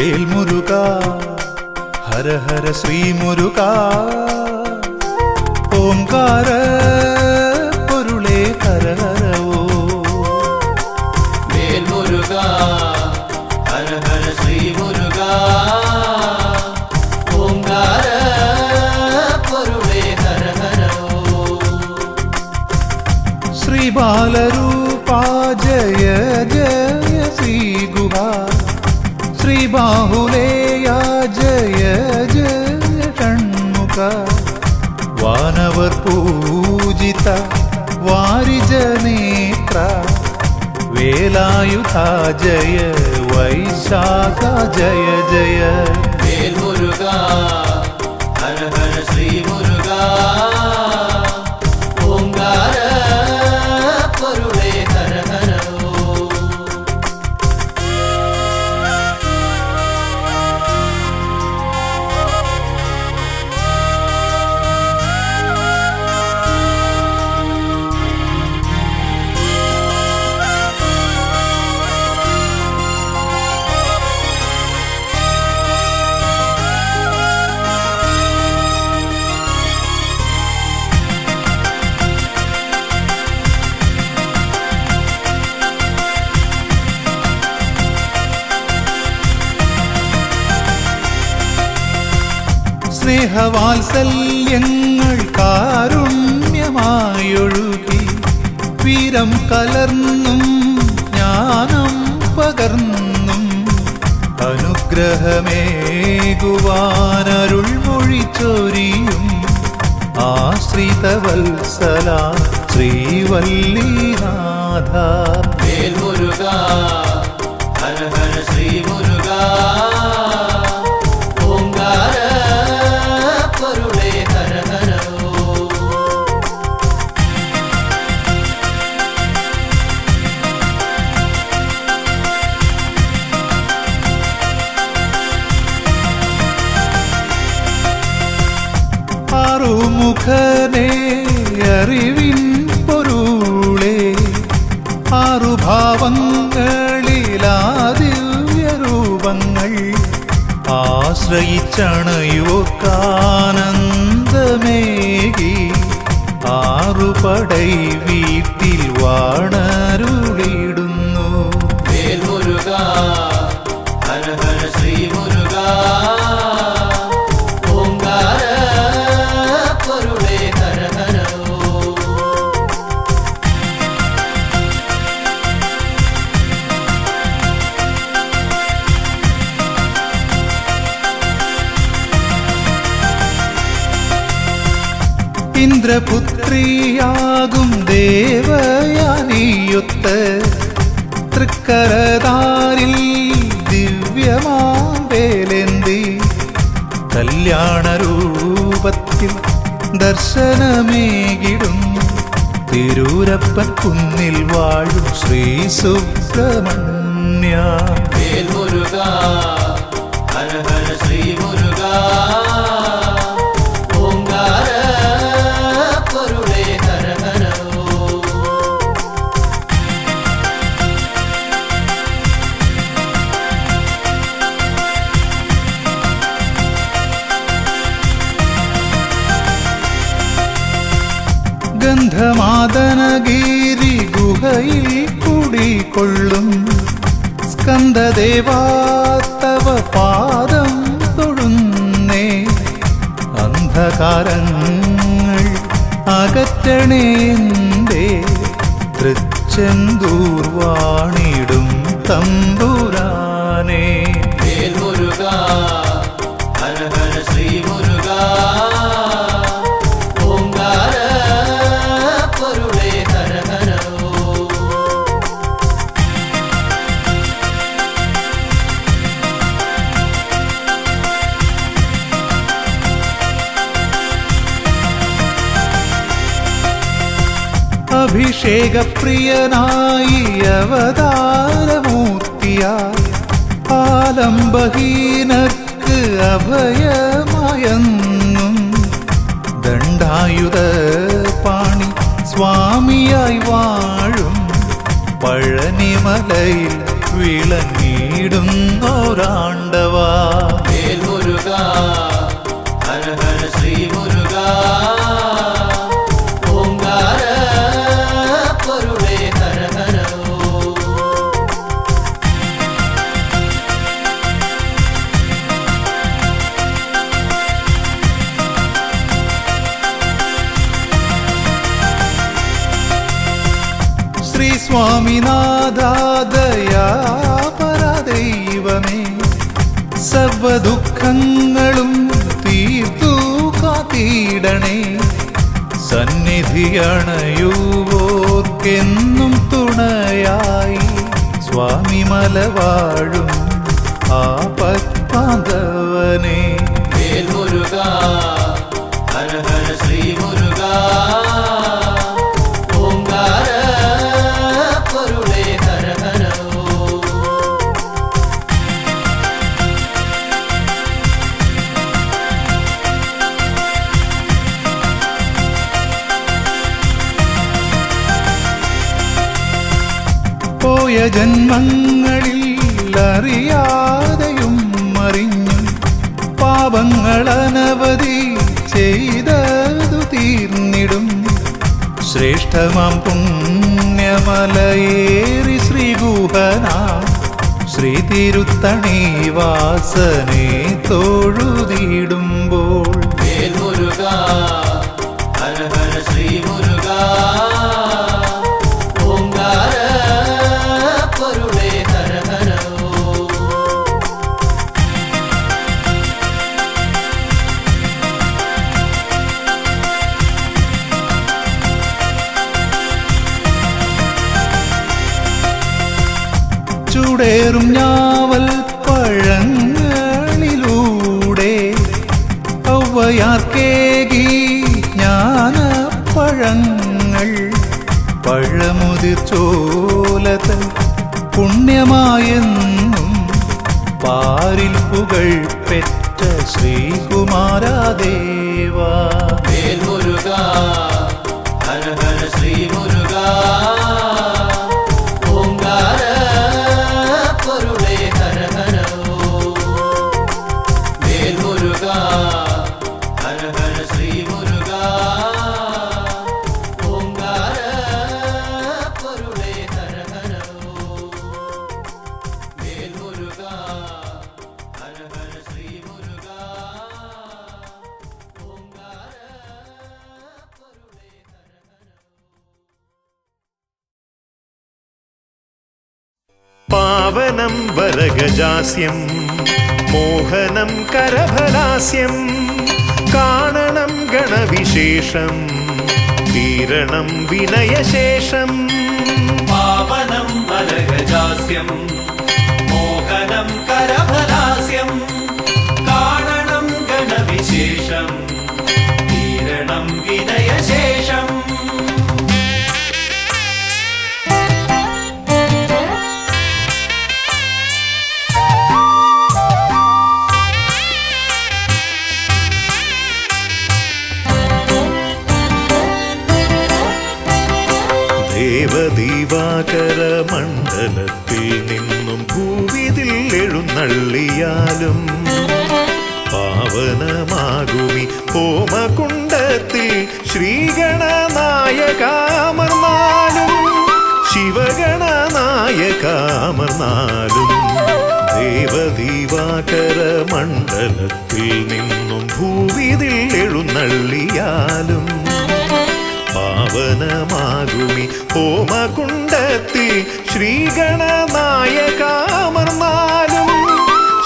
വേൽമുരുകാ ഹര ഹര ശ്രീ മുരുകാ ഓംകാര പൊരുളേ ഹര ഹരവോ വേൽമുരുകാ ഹര ഹര ശ്രീ മുരുകാ ഓംകാര പൊരുളേ ഹര ഹരവോ ശ്രീ ബാലരൂപാ ജയ ജയ ശ്രീ ഗുഹാ ശ്രീ ബാഹുലേയാ ജയ ജയ ഷൺമുഖ വാനവർ പൂജിത വാരിജനേത്ര വേലായുധ ജയ വൈശാഖ ജയ ജയ വേൽമുരുകാ ഹര ഹര ശ്രീ മുരുകാ ഓംകാര പൊരുളേ ഹര ഹരവോ സ്നേഹവാത്സല്യങ്ങൾ കാരുണ്യമായൊഴുകി വീരം കലർന്നും ജ്ഞാനം പകർന്നും അനുഗ്രഹമേകുവാനരുൾ മൊഴിച്ചൊരിയും ആശ്രിതവത്സല ശ്രീവല്ലിനാഥ വേൽമുരുകാ ഹര ഹര ശ്രീ മുരുകാ ഓംകാര പൊരുളേ ഹര ഹരവോ ആറുമുഖനേ അറിവിൻ പൊരുളേ ആറുഭാവങ്ങളിലാദിവ്യരൂപങ്ങൾ ആശ്രയിച്ചണയോർക്കാനന്ദമേകി ആറുപടൈ വീട്ടിൽ വാണരുളിടുന്നു വേൽമുരുകാ ഹര ഹര ശ്രീ മുരുകാ ഓംകാര പൊരുളേ ഹര ഹരവോ ഇന്ദ്രപുത്രിയാകും ദേവയാനിയൊത്ത് തൃക്കരതാരിൽ ദിവ്യമാവേലേന്തി കല്യാണരൂപത്തിൽ ദർശനമേകിടുന്നു തിരൂരപ്പൻ കുന്നിൽ വാഴും ശ്രീ സുബ്രഹ്മണ്യ വേൽമുരുകാ ഹര ഹര ശ്രീ മുരുകാ ഓംകാര പൊരുളേ ഹര ഹരവോ ഗന്ധമാദനഗിരി ഗുഹയിൽ കുടികൊള്ളും സ്കന്ദദേവാ തവ പാദം തൊഴുന്നേ അന്ധകാരങ്ങൾ അകറ്റണേന്തേ തൃച്ചെന്തൂർ വാണിടും തമ്പുരാനേ വേൽമുരുകാ ഹര ഹര ശ്രീ മുരുകാ ഓംകാര പൊരുളേ ഹര ഹരവോ അഭിഷേകപ്രിയനായി അവതാരമൂർത്തിയായി ആലംബഹീനർക്ക് അഭയമായെന്നും ദണ്ഡായുധ പാണി സ്വാമിയായി വാഴും പഴനിമലയിലെ ശബരിമലയിൽ വിളങ്ങിടുന്നോരാണ്ടവാ. വേൽ മുരുക ഹര ഹര ശ്രീ മുരുക ഓംകാര പൊരുളേ ഹര ഹരോ. ശ്രീ സ്വാമിനാഥാദയാ പരദൈവമേ, സർവദുഃഖങ്ങളും തീർത്തു കാത്തിടണേ. സന്നിധിയണയുവോർക്കെന്നും തുണയായി സ്വാമിമല വാഴും ആപത്പാന്തവനേ. വേൽ മുരുക ഹര ഹര ശ്രീ മുരുക ഓംകാര പൊരുളേ ഹര ഹരോ. പോയ ജന്മങ്ങളിൽ അറിയാതെയും അറിഞ്ഞും പാപങ്ങളനവധി ചെയ്തതു തീർന്നിടും. ശ്രേഷ്ഠമാം പുണ്യമലയേറി ശ്രീഗുഹന ശ്രീ തിരുത്തണി വാസനെ തൊഴുതിടുമ്പോൾ. വേൽ മുരുക ഹര ഹര ശ്രീ മുരുക ഓംകാര പൊരുളേ ഹര ഹരോ. ചൂടേറും ഞാവൽ പഴങ്ങളിലൂടെ ഔവയാർക്കേകി ജ്ഞാനപ്പഴങ്ങൾ. പഴമുതിർ ചോലതൻ പുണ്യമായെന്നും പാരിൽ പുകൾ പെറ്റ ശ്രീകുമാരദേവാ. വേൽ മുരുക ഹര ഹര ശ്രീ മുരുക ഓംകാര പൊരുളേ ഹര ഹരോ. വേൽ മുരുക ഹര ഹര ശ്രീ മുരുക ഓംകാര പൊരുളേ ഹര ഹരോ. വേൽ മുരുക ഹര ഹര ശ്രീ മുരുക ഓംകാര പൊരുളേ ഹര ഹരോ. പാവനം വരഗജാസ്യം മോഹനം കരഫലാസ്യം കാണണം ഗണവിശേഷം തീരണം വിനയശേഷം. പാവനം വരഗജാസ്യം മോഹനം കരഫലാസ്യം കാണണം ഗണവിശേഷം തീരണം വിനയശേഷം. ദേവദീവാകര മണ്ഡലത്തിൽ നിന്നും ഭൂവിതിൽ എഴുന്നള്ളിയാലും പാവനമാകുമി ഹോമകുണ്ടത്തിൽ ശ്രീഗണനായകാമർന്നാലും ശിവഗണനായകാമർന്നാലും ദേവദീവാകര മണ്ഡലത്തിൽ നിന്നും ഭൂവിതിൽ എഴുന്നള്ളിയാലും പാവനമാകുമി ഹോമകുണ്ടത്തിൽ ശ്രീഗണനായകാമർന്നാലും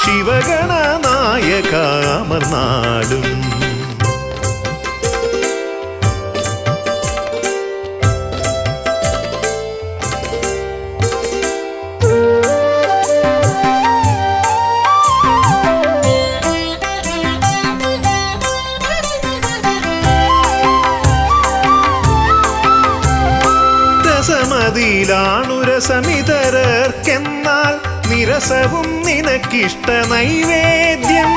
ശിവഗണനായകാമർന്നാലും. രസമിതരർക്കെന്നാൽ നിരസവും നിനക്കിഷ്ട നൈവേദ്യം.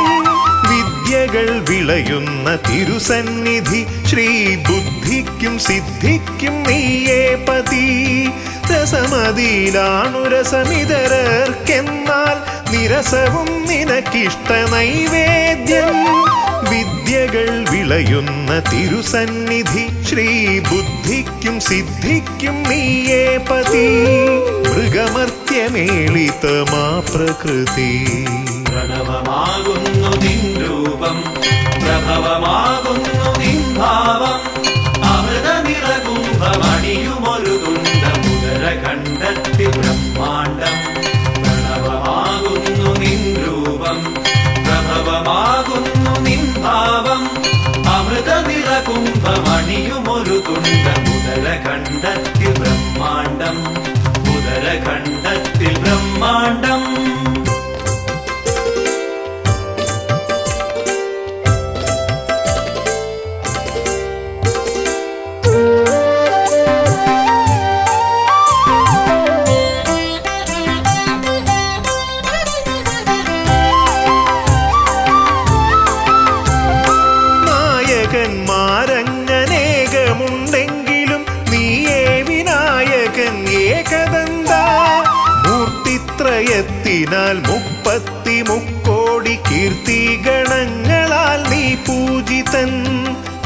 വിദ്യകൾ വിളയുന്ന തിരുസന്നിധി ശ്രീ ബുദ്ധിക്കും സിദ്ധിക്കും നീയേ പതി. രസമതിയിലാണു രസമിതരർക്കെന്നാൽ നിരസവും നിനക്കിഷ്ട നൈവേദ്യം വിദ്യകൾ വിളയുന്ന തിരുസന്നിധി ശ്രീബുദ്ധിക്കും സിദ്ധിക്കും നീയേ പതി മൃഗമർത്യമേളിതമാ പ്രകൃതി പ്രണവമാകുന്നു നിൻ രൂപം പ്രഭവമാകുന്നു നിൻ ഭാവം അമൃത നിറകുംഭമണിയുമൊരു തുണ്ട മുതര കണ്ടെത്തി ബ്രഹ്മാണ്ടം പ്രണവമാകുന്നു നിൻ രൂപം പ്രഭവമാകുന്നു നിൻ ഭാവം അമൃത നിറകുംഭമണിയുമൊരു തുണ്ട മുതര കണ്ടെത്തി ബ്രഹ്മാണ്ടം മുതര കണ്ടെത്തി ബ്രഹ്മാണ്ടം നായകന്മാരങ്ങനേകമുണ്ടെങ്കിലും നീയേ വിനായകൻ ഏകദന്ത മൂർത്തിത്രയത്തിനാൽ 33 കീർത്തി ഗണങ്ങളാൽ നീ പൂജിതൻ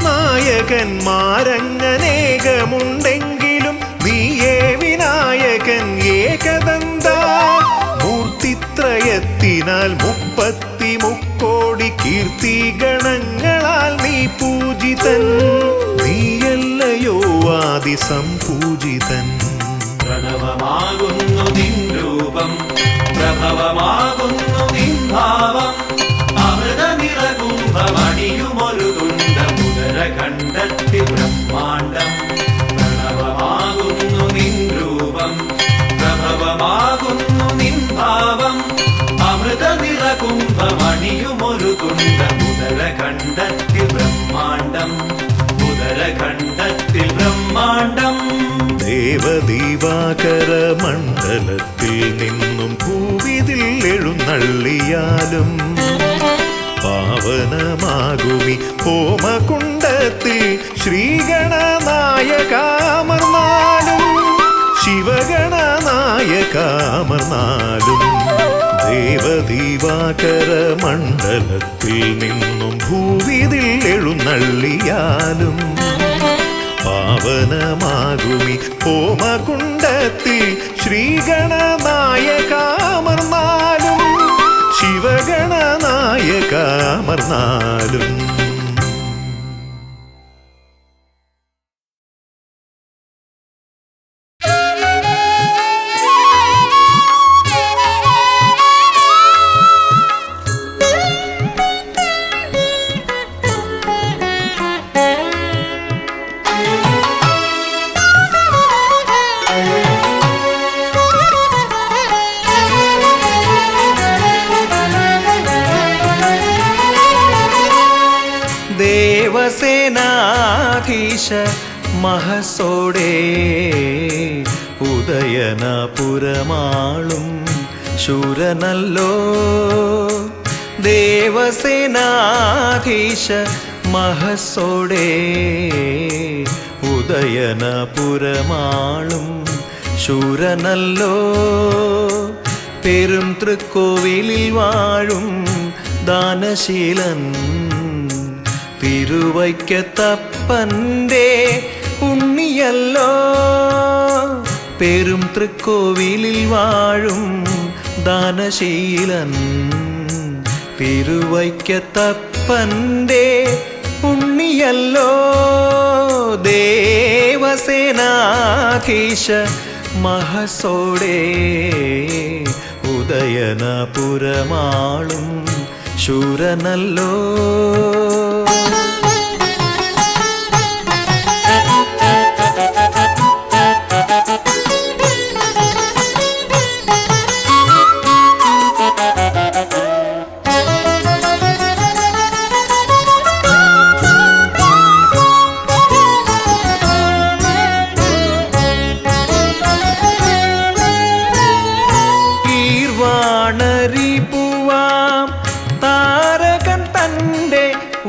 നായകന്മാരങ്ങനേകമുണ്ടെങ്കിലും നീയേ വിനായകൻ ഏകദന്ത മൂർത്തിത്രയത്തിനാൽ 33 കീർത്തി ഗണങ്ങളാൽ നീ പൂജിതൻ നീയല്ലയോ ആദി സംപൂജിതൻ പ്രണവമാകുന്നു നിൻ രൂപം പ്രഭവമാകുന്നു നിൻ ഭാവം അമൃത നിറകുംഭമണിയുമൊരു തുണ്ട മുതര കണ്ടെത്തി ബ്രഹ്മാണ്ടം പ്രണവമാകുന്നു നിൻ രൂപം പ്രഭവമാകുന്നു നിൻ ഭാവം അമൃത നിറകുംഭമണിയുമൊരു തുണ്ട മുതര കണ്ടെത്തി ബ്രഹ്മാണ്ടം മുതര കണ്ടെത്തി ബ്രഹ്മാണ്ടം ദേവദീവാകര മണ്ഡലത്തിൽ നിന്നും ഭൂവിതിൽ എഴുന്നള്ളിയാലും പാവനമാകുമി ഹോമകുണ്ടത്തിൽ ശ്രീഗണനായകാമർന്നാലും ശിവഗണനായകാമർന്നാലും ദേവദീവാകര മണ്ഡലത്തിൽ നിന്നും ഭൂവിതിൽ എഴുന്നള്ളിയാലും പാവനമാകുമി ഹോമകുണ്ടത്തിൽ ശ്രീഗണനായകാമർന്നാലും ശിവഗണനായകാമർന്നാലും ദേവസേനാധീശ മഹസോടെ ഉദയനപുരമാളും ശൂരനല്ലോ ദേവസേനാധീശ മഹസോടെ ഉദയനപുരമാളും ശൂരനല്ലോ പെരും തൃക്കോവിലിൽ വാഴും ദാനശീലൻ തിരുവൈക്കത്തപ്പൻ്റെ ഉണ്ണിയല്ലോ പെരും തൃക്കോവിലിൽ വാഴും ദാനശീലൻ തിരുവൈക്കത്തപ്പൻ്റെ ഉണ്ണിയല്ലോ ദേവസേനാധീശ മഹസോടെ ഉദയനപുരമാളും ശൂരനല്ലോ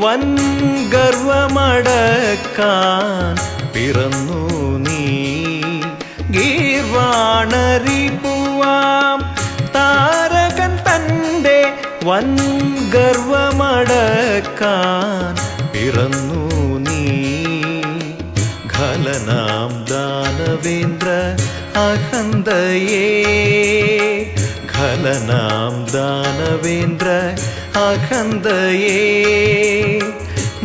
വൻ ഗർവമടക്കാൻ പിറന്നു നീ ഗീർവാണരിപ്പുവാം വാണറിപ്പുവാം താരകൻ തൻ്റെ വൻ ഗർവമടക്കാൻ പിറന്നു നീ. ഖലനാം ദാനവേന്ദ്ര അഹന്തയേ, ഖലനാം ദാനവേന്ദ്ര അഹന്തയേ.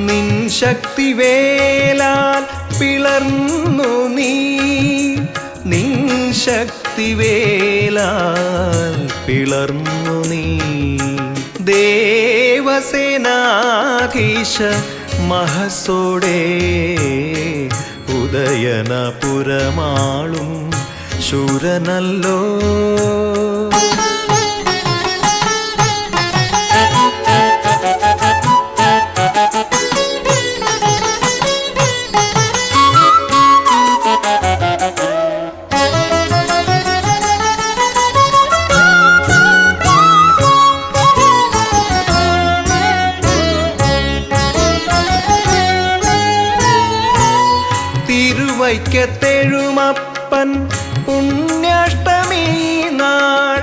നിൻ ശക്തിവേലാൽ പിളർന്നു നീ, നിൻ ശക്തിവേലാൽ പിളർന്നു നീ. ദേവസേനാധീശ മഹസോടെ ഉദയനപുരമാളും ശൂരനല്ലോ. തിരുവൈക്കത്തെഴുമപ്പൻ പുണ്യാഷ്ടമി നാൾ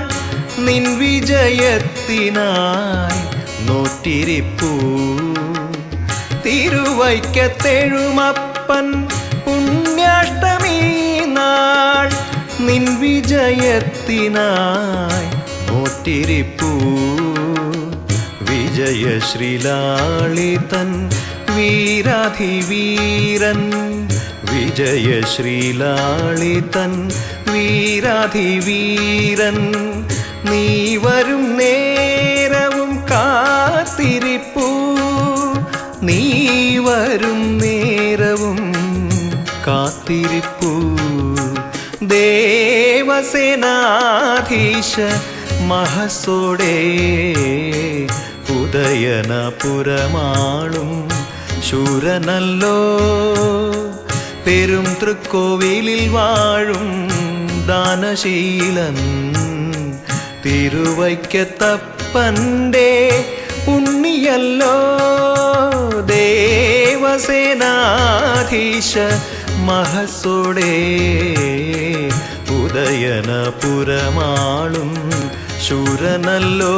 നിൻ വിജയത്തിനായി നോറ്റിരിപ്പൂ. തിരുവൈക്കത്തെഴുമപ്പൻ പുണ്യാഷ്ടമി നാൾ നിൻ വിജയത്തിനായി നോറ്റിരിപ്പൂ. വിജയശ്രീലാളിതൻ വീരാധിവീരൻ, വിജയശ്രീലാളിതൻ വീരാധിവീരൻ. നീ വരും നേരവും കാത്തിരിപ്പൂ, നീ വരും നേരവും കാത്തിരിപ്പൂ. ദേവസേനാധീശ മഹസോടെ ഉദയനപുരമാളും ശൂരനല്ലോ. പെരും തൃക്കോവിലിൽ വാഴും ദാനശീലൻ, തിരുവൈക്കത്തപ്പൻ്റെ ഉണ്ണിയല്ലോ. ദേവസേനാധീശ മഹസോടെ ഉദയനപുരമാളും ശൂരനല്ലോ.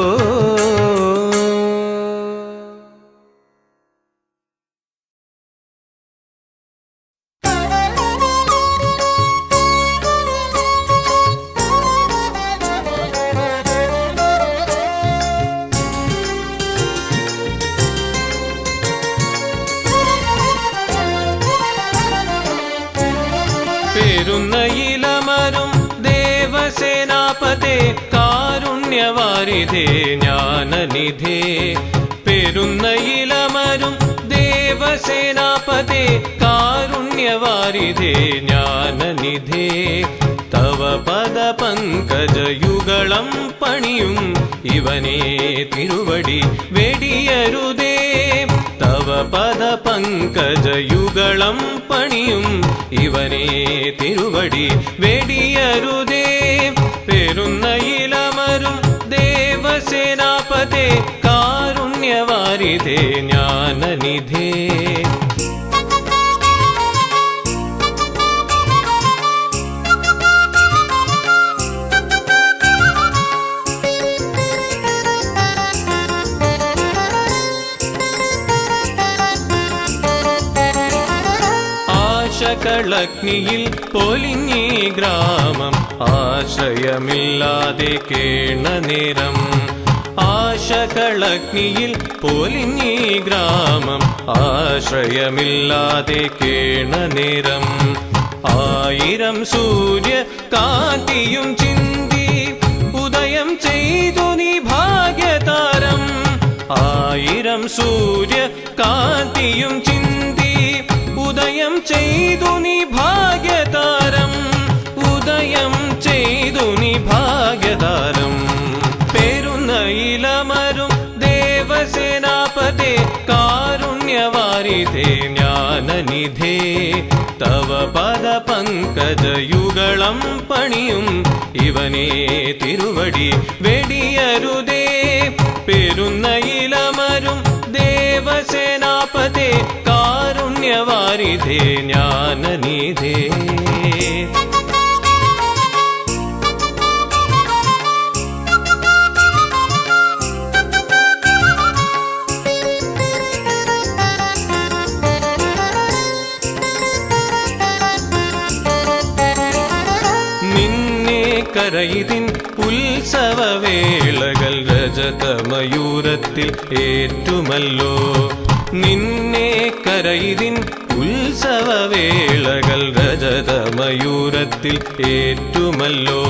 പെരുന്നയിലമരും ദേവസേനാപതേ കാരുണ്യവാരിധേ ജ്ഞാനനിധേ. പെരുന്നയിലമരും ദേവസേനാപതേ കാരുണ്യവാരിധേ ജ്ഞാനനിധേ. തവ പദപങ്കജയുഗളം പണിയും ഇവനേ തിരുവടി വെടിയരുതേ. തവ പദപങ്കജയുഗളം പണിയും ഇവനേ തിരുവടി വെടിയരുതേ. പെരുന്നയിലമരും ദേവസേനാപതേ കാരുണ്യവാരിധേ ജ്ഞാനനിധേ. ആശകളഗ്നിയിൽ പൊലിഞ്ഞീ ഗ്രാമം ആശ്രയമില്ലാതെ കേണനേരം. ആശകളഗ്നിയിൽ പൊലിഞ്ഞീ ഗ്രാമം ആശ്രയമില്ലാതെ കേണനേരം. ആയിരം സൂര്യ കാന്തിയും ചിന്തി ഉദയം ചെയ്തു നീ ഭാഗ്യതാരം. ആയിരം സൂര്യ കാന്തിയും ചിന്തി ഉദയം ചെയ്തു നീ ഭാഗ്യതാരം. ഉദയം ചെയ്തു നീ ഭാഗ്യതാരം. പെരുന്നയിലമരും ദേവസേനാപതേ കാരുണ്യവാരിധേ ജ്ഞാനനിധേ. തവ പദപങ്കജയുഗളം പണിയും ഇവനേ തിരുവടി വെടിയരുതേ. പെരുന്നയിലമരും ദേവസേനാപതേ കാരുണ്യവാരിധേ ജ്ഞാനനിധേ. കരയിതിൻ ഉത്സവവേളകൾ രജതമയൂരത്തിൽ ഏറ്റുമല്ലോ. നിന്നെ കരയിതിൻ ഉത്സവവേളകൾ രജതമയൂരത്തിൽ ഏറ്റുമല്ലോ.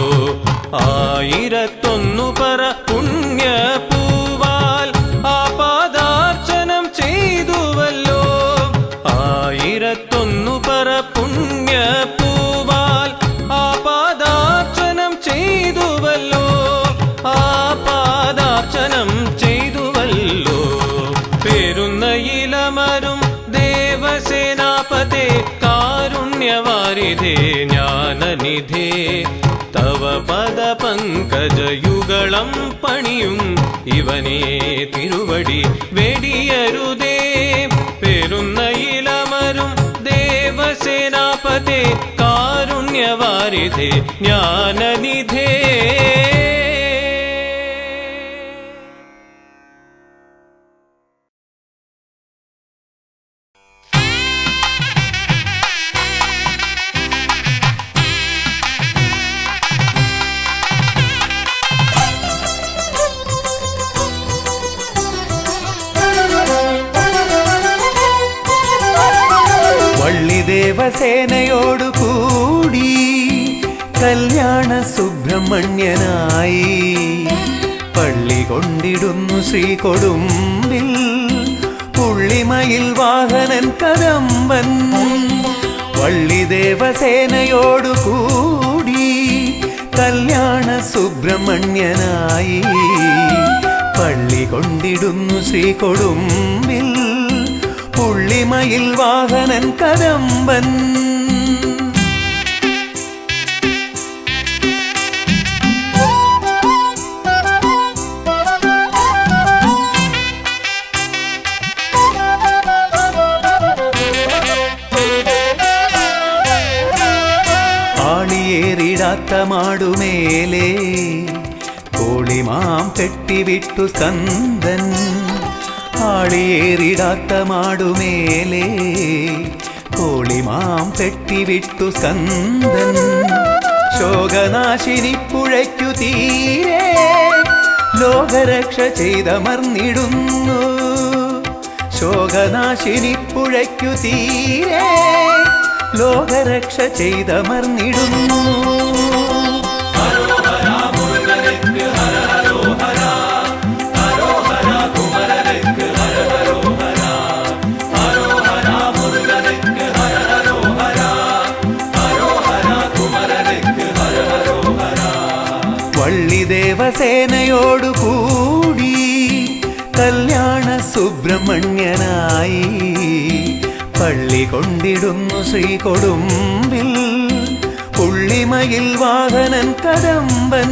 1001 പറ പുണ്യപൂവാൽ ആപാദാർച്ചനം ചെയ്തുവല്ലോ. 1001 പറ പുണ്യപൂവാൽ ആപാദാർച്ചനം ചെയ്തുവല്ലോ. ആപാദാർച്ചനം ചെയ്തുവല്ലോ. പേരുന്ന ഇലമരും ദേവസേനാപതേ കാരുണ്യവാരിധേ ജ്ഞാനനിധേ തവ പദപങ്കജയുഗളം പണിയും ഇവനേ തിരുവടി വെടിയരുതേ. പേരുന്ന ഇലമരും ദേവസേനാപതേ കാരുണ്യവാരിധേ ജ്ഞാനനിധേ. ദേവസേനയോടു കൂടി കല്യാണ സുബ്രഹ്മണ്യനായി പള്ളി കൊണ്ടിടുന്നു ശ്രീകൊടുമ്പിൽ പുള്ളിമയിൽ വാഹനൻ കദംബൻ. വള്ളി ദേവസേനയോടു കൂടി കല്യാണ സുബ്രഹ്മണ്യനായി പള്ളി കൊണ്ടിടുന്നു ശ്രീകൊടുമ്പിൽ പുള്ളിമയിൽ വാഹനൻ കദംബൻ. ആണിയേറിടാത്ത മാടുമേലേ കോളിമാം കെട്ടിവിട്ടു സ്കന്ദൻ. ആളിയേറിടാത്ത മാടുമേലേ കോളിമാം കെട്ടിവിട്ടു സ്കന്ദൻ. ശോകനാശിനി പുഴയ്ക്കു തീരെ ലോകരക്ഷ ചെയ്തമർന്നിടുന്നു. ശോകനാശിനി പുഴയ്ക്കു തീരെ ലോകരക്ഷ ചെയ്തമർന്നിടുന്നു. വള്ളി ദേവസേനയോടു കൂടി കല്യാണ സുബ്രഹ്മണ്യനായി പള്ളി കൊണ്ടിടുന്നു ശ്രീകൊടുമ്പിൽ പുള്ളിമയിൽ വാഹനൻ കദംബൻ.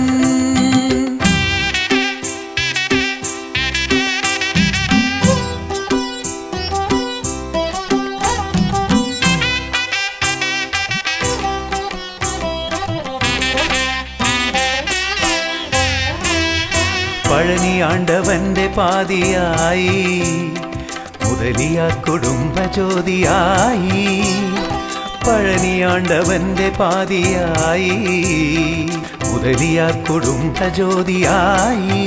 പഴനിയാണ്ടവന്റെ പാതിയായി മുതലിയ കുടുംബജ്യോതിയായി. പഴനിയാണ്ടവന്റെ പാതിയായി മുതലിയ കുടുംബജ്യോതിയായി.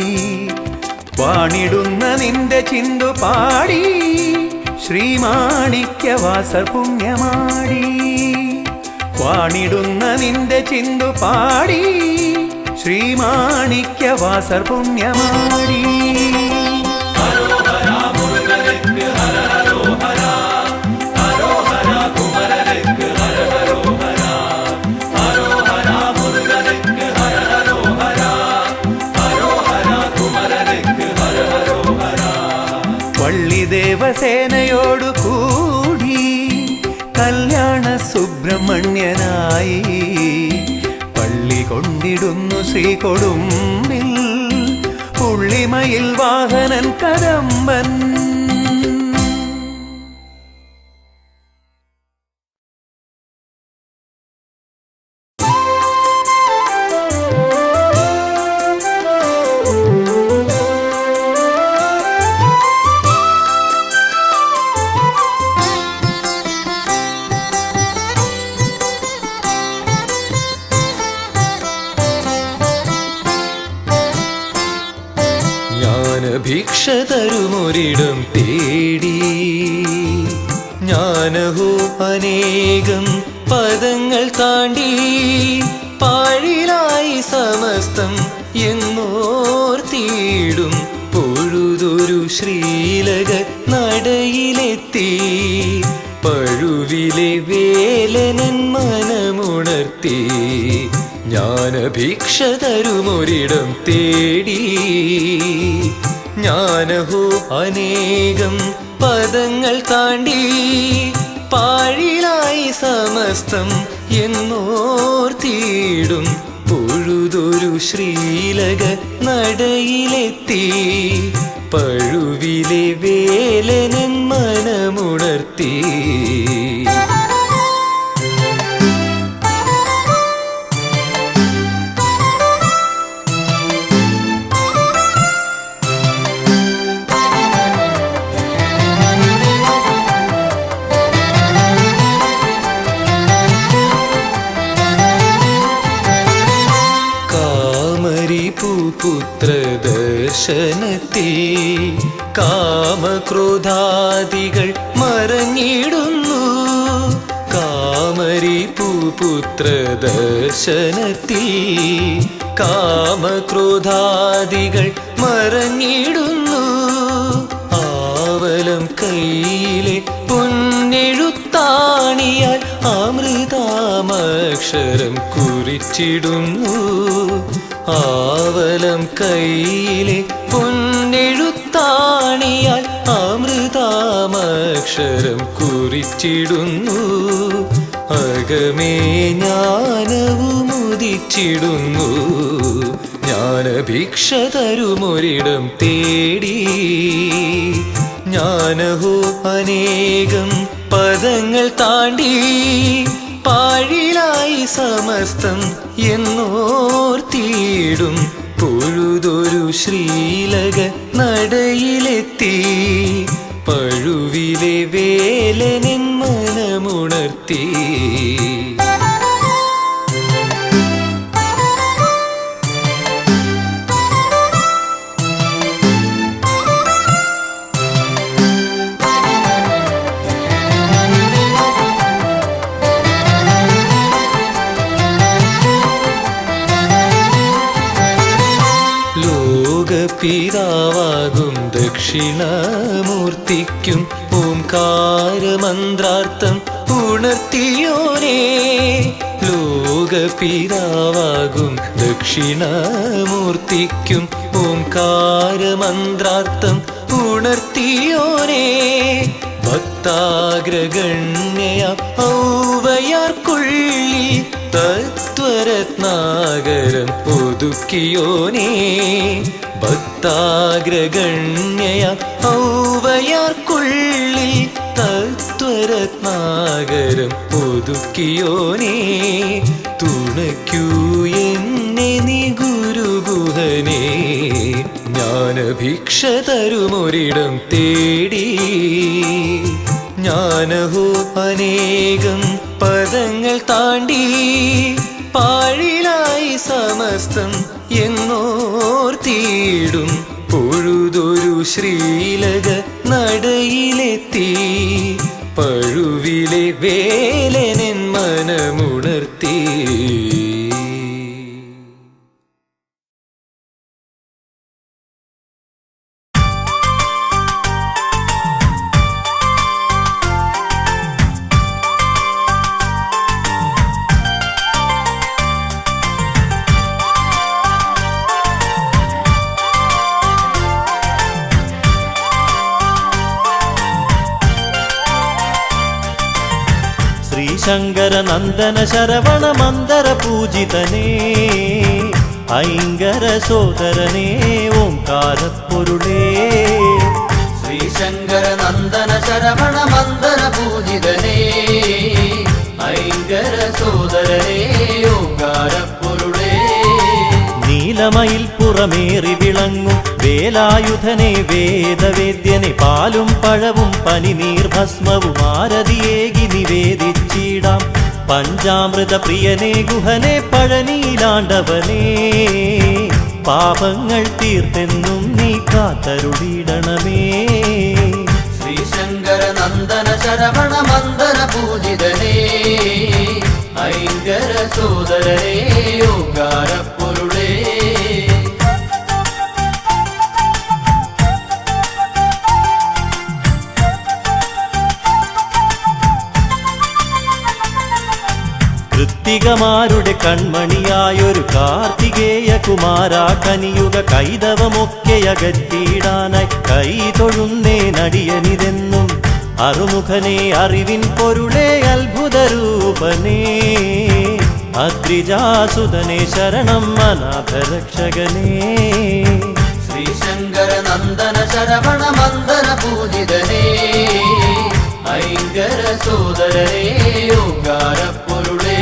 വാണിടുന്ന നിന്റെ ചിന്തു പാടി ശ്രീമാണിക്യവാസ പുണ്യമാടി. വാണിടുന്ന നിന്റെ ചിന്തു പാടി ശ്രീമാണിക്യവാസർ പുണ്യമാടി. വള്ളി ദേവസേനയോടു കൂടി കല്യാണ സുബ്രഹ്മണ്യനായി പള്ളി കൊണ്ടിടുന്നു ശ്രീകൊടുമ്പിൽ പുള്ളിമയിൽ വാഹനൻ കദംബൻ. ഭിക്ഷ തരുമൊരിടം തേടി ഞാനഹോ അനേകം പദങ്ങൾ താണ്ടി പാഴിലായി സമസ്തം എന്നോർത്തിയിടും പൊഴുതൊരു ശ്രീലക നടയിലെത്തി പഴുവിലെ വേലനൻ മനമുണർത്തി ജ്ഞാനഭിക്ഷ തരുമൊരിടം തേടി ഞാനഹോ അനേകം പദങ്ങൾ താണ്ടി പാഴിലായി സമസ്തം എന്നോർത്തിയിടും പൊഴുതൊരു ശ്രീലക നടയിലെത്തി പഴുവിലെ വേലനൻ മനമുണർത്തി പുത്രദർശനത്തിൽ കാമക്രോധാദികൾ മറഞ്ഞിടുന്നു കാമരി പുത്രദർശനത്തിൽ കാമക്രോധാദികൾ മറഞ്ഞിടുന്നു ആവലം കയ്യിലെ പൊന്നെഴുത്താണിയാൽ അമൃതാമക്ഷരം കുറിച്ചിടുന്നു ആവലം കയ്യിലെ പൊന്നെഴുത്താണിയാൽ അമൃതാമക്ഷരം കുറിച്ചിടുന്നു അകമേ ജ്ഞാനവുമുദിച്ചിടുന്നു ജ്ഞാനഭിക്ഷ തരുമൊരിടം തേടി ഞാനഹോ അനേകം പദങ്ങൾ താണ്ടി പാഴിലായി സമസ്തം എന്നോർത്തിയിടും പൊഴുതൊരു ശ്രീലക നടയിലെത്തി പഴുവിലെ വേലനൻ മനമുണർത്തി പിതാവാകും ദക്ഷിണമൂർത്തിക്കും ഓംകാരമന്ത്രാർത്ഥം ഉണർത്തിയോനേ ലോകപിതാവാകും ദക്ഷിണമൂർത്തിക്കും ഓംകാരമന്ത്രാർത്ഥം ഉണർത്തിയോനേ ഭക്താഗ്രഗണ്യ ഔവയാർക്കുള്ളിൽ തത്വരത്നാകരം ഒതുക്കിയോനേ ഭക്താഗ്രഗണ്യ ഔവയാർക്കുള്ളിൽ തത്വരത്നാകരം ഒതുക്കിയോനേ തുണയ്ക്കൂ എന്നെ നീ ഗുരുഗുഹനേ ജ്ഞാനഭിക്ഷ തരുമൊരിടം തേടി ഞാനഹോ അനേകം പദങ്ങൾ താണ്ടി പാഴിലായി സമസ്തം എന്നോർത്തിയിടും പൊഴുതൊരു ശ്രീലക നടയിലെത്തി പഴുവിലെ വേലനൻ മനമുണർത്തി ശങ്കര നന്ദന ശരവണ മന്ദര പൂജിതനേ ഐങ്കര സോദരനേ ഓംകാരപ്പൊരുളേ ശ്രീശങ്കര നന്ദന ശരവണ മന്ദര പൂജിതനേ ഐങ്കര സോദരനേ ഓംകാരപ്പൊരുളേ നീലമയിൽ പുറമേറി വിളങ്ങും വേലായുധനെ വേദവേദ്യനെ പാലും പഴവും പനിനീർ ഭസ്മവും ആരതിയേകി നിവേദിച്ചിടാം പഞ്ചാമൃത പ്രിയനെ ഗുഹനെ പഴനീലാണ്ടവനേ പാപങ്ങൾ തീർത്തെന്നും നീ നീ കാത്തരുളിടണമേ. ശ്രീശങ്കര നന്ദന ശരവണ മന്ദന പൂജിതനേ ഐങ്കര സോദരനേ ഓങ്കാരപ്പൊരുളേ. കൃത്തികമാരുടെ കൺമണിയായൊരു കാർത്തികേയ കുമാര കനിയുക കൈതവമൊക്കെ അകറ്റിയിടാനായി കൈ തൊഴുന്നേ നടിയനിതെന്നും അറുമുഖനെ അറിവിൻ പൊരുളേ അത്ഭുതരൂപനേ അദ്രിജാസുതനേ ശരണം അനാഥരക്ഷകനേ. ശ്രീശങ്കര നന്ദന ശരവണ മന്ദന പൂജിതനേ ഐങ്കര സോദരനേ ഓങ്കാരപ്പൊരുളേ.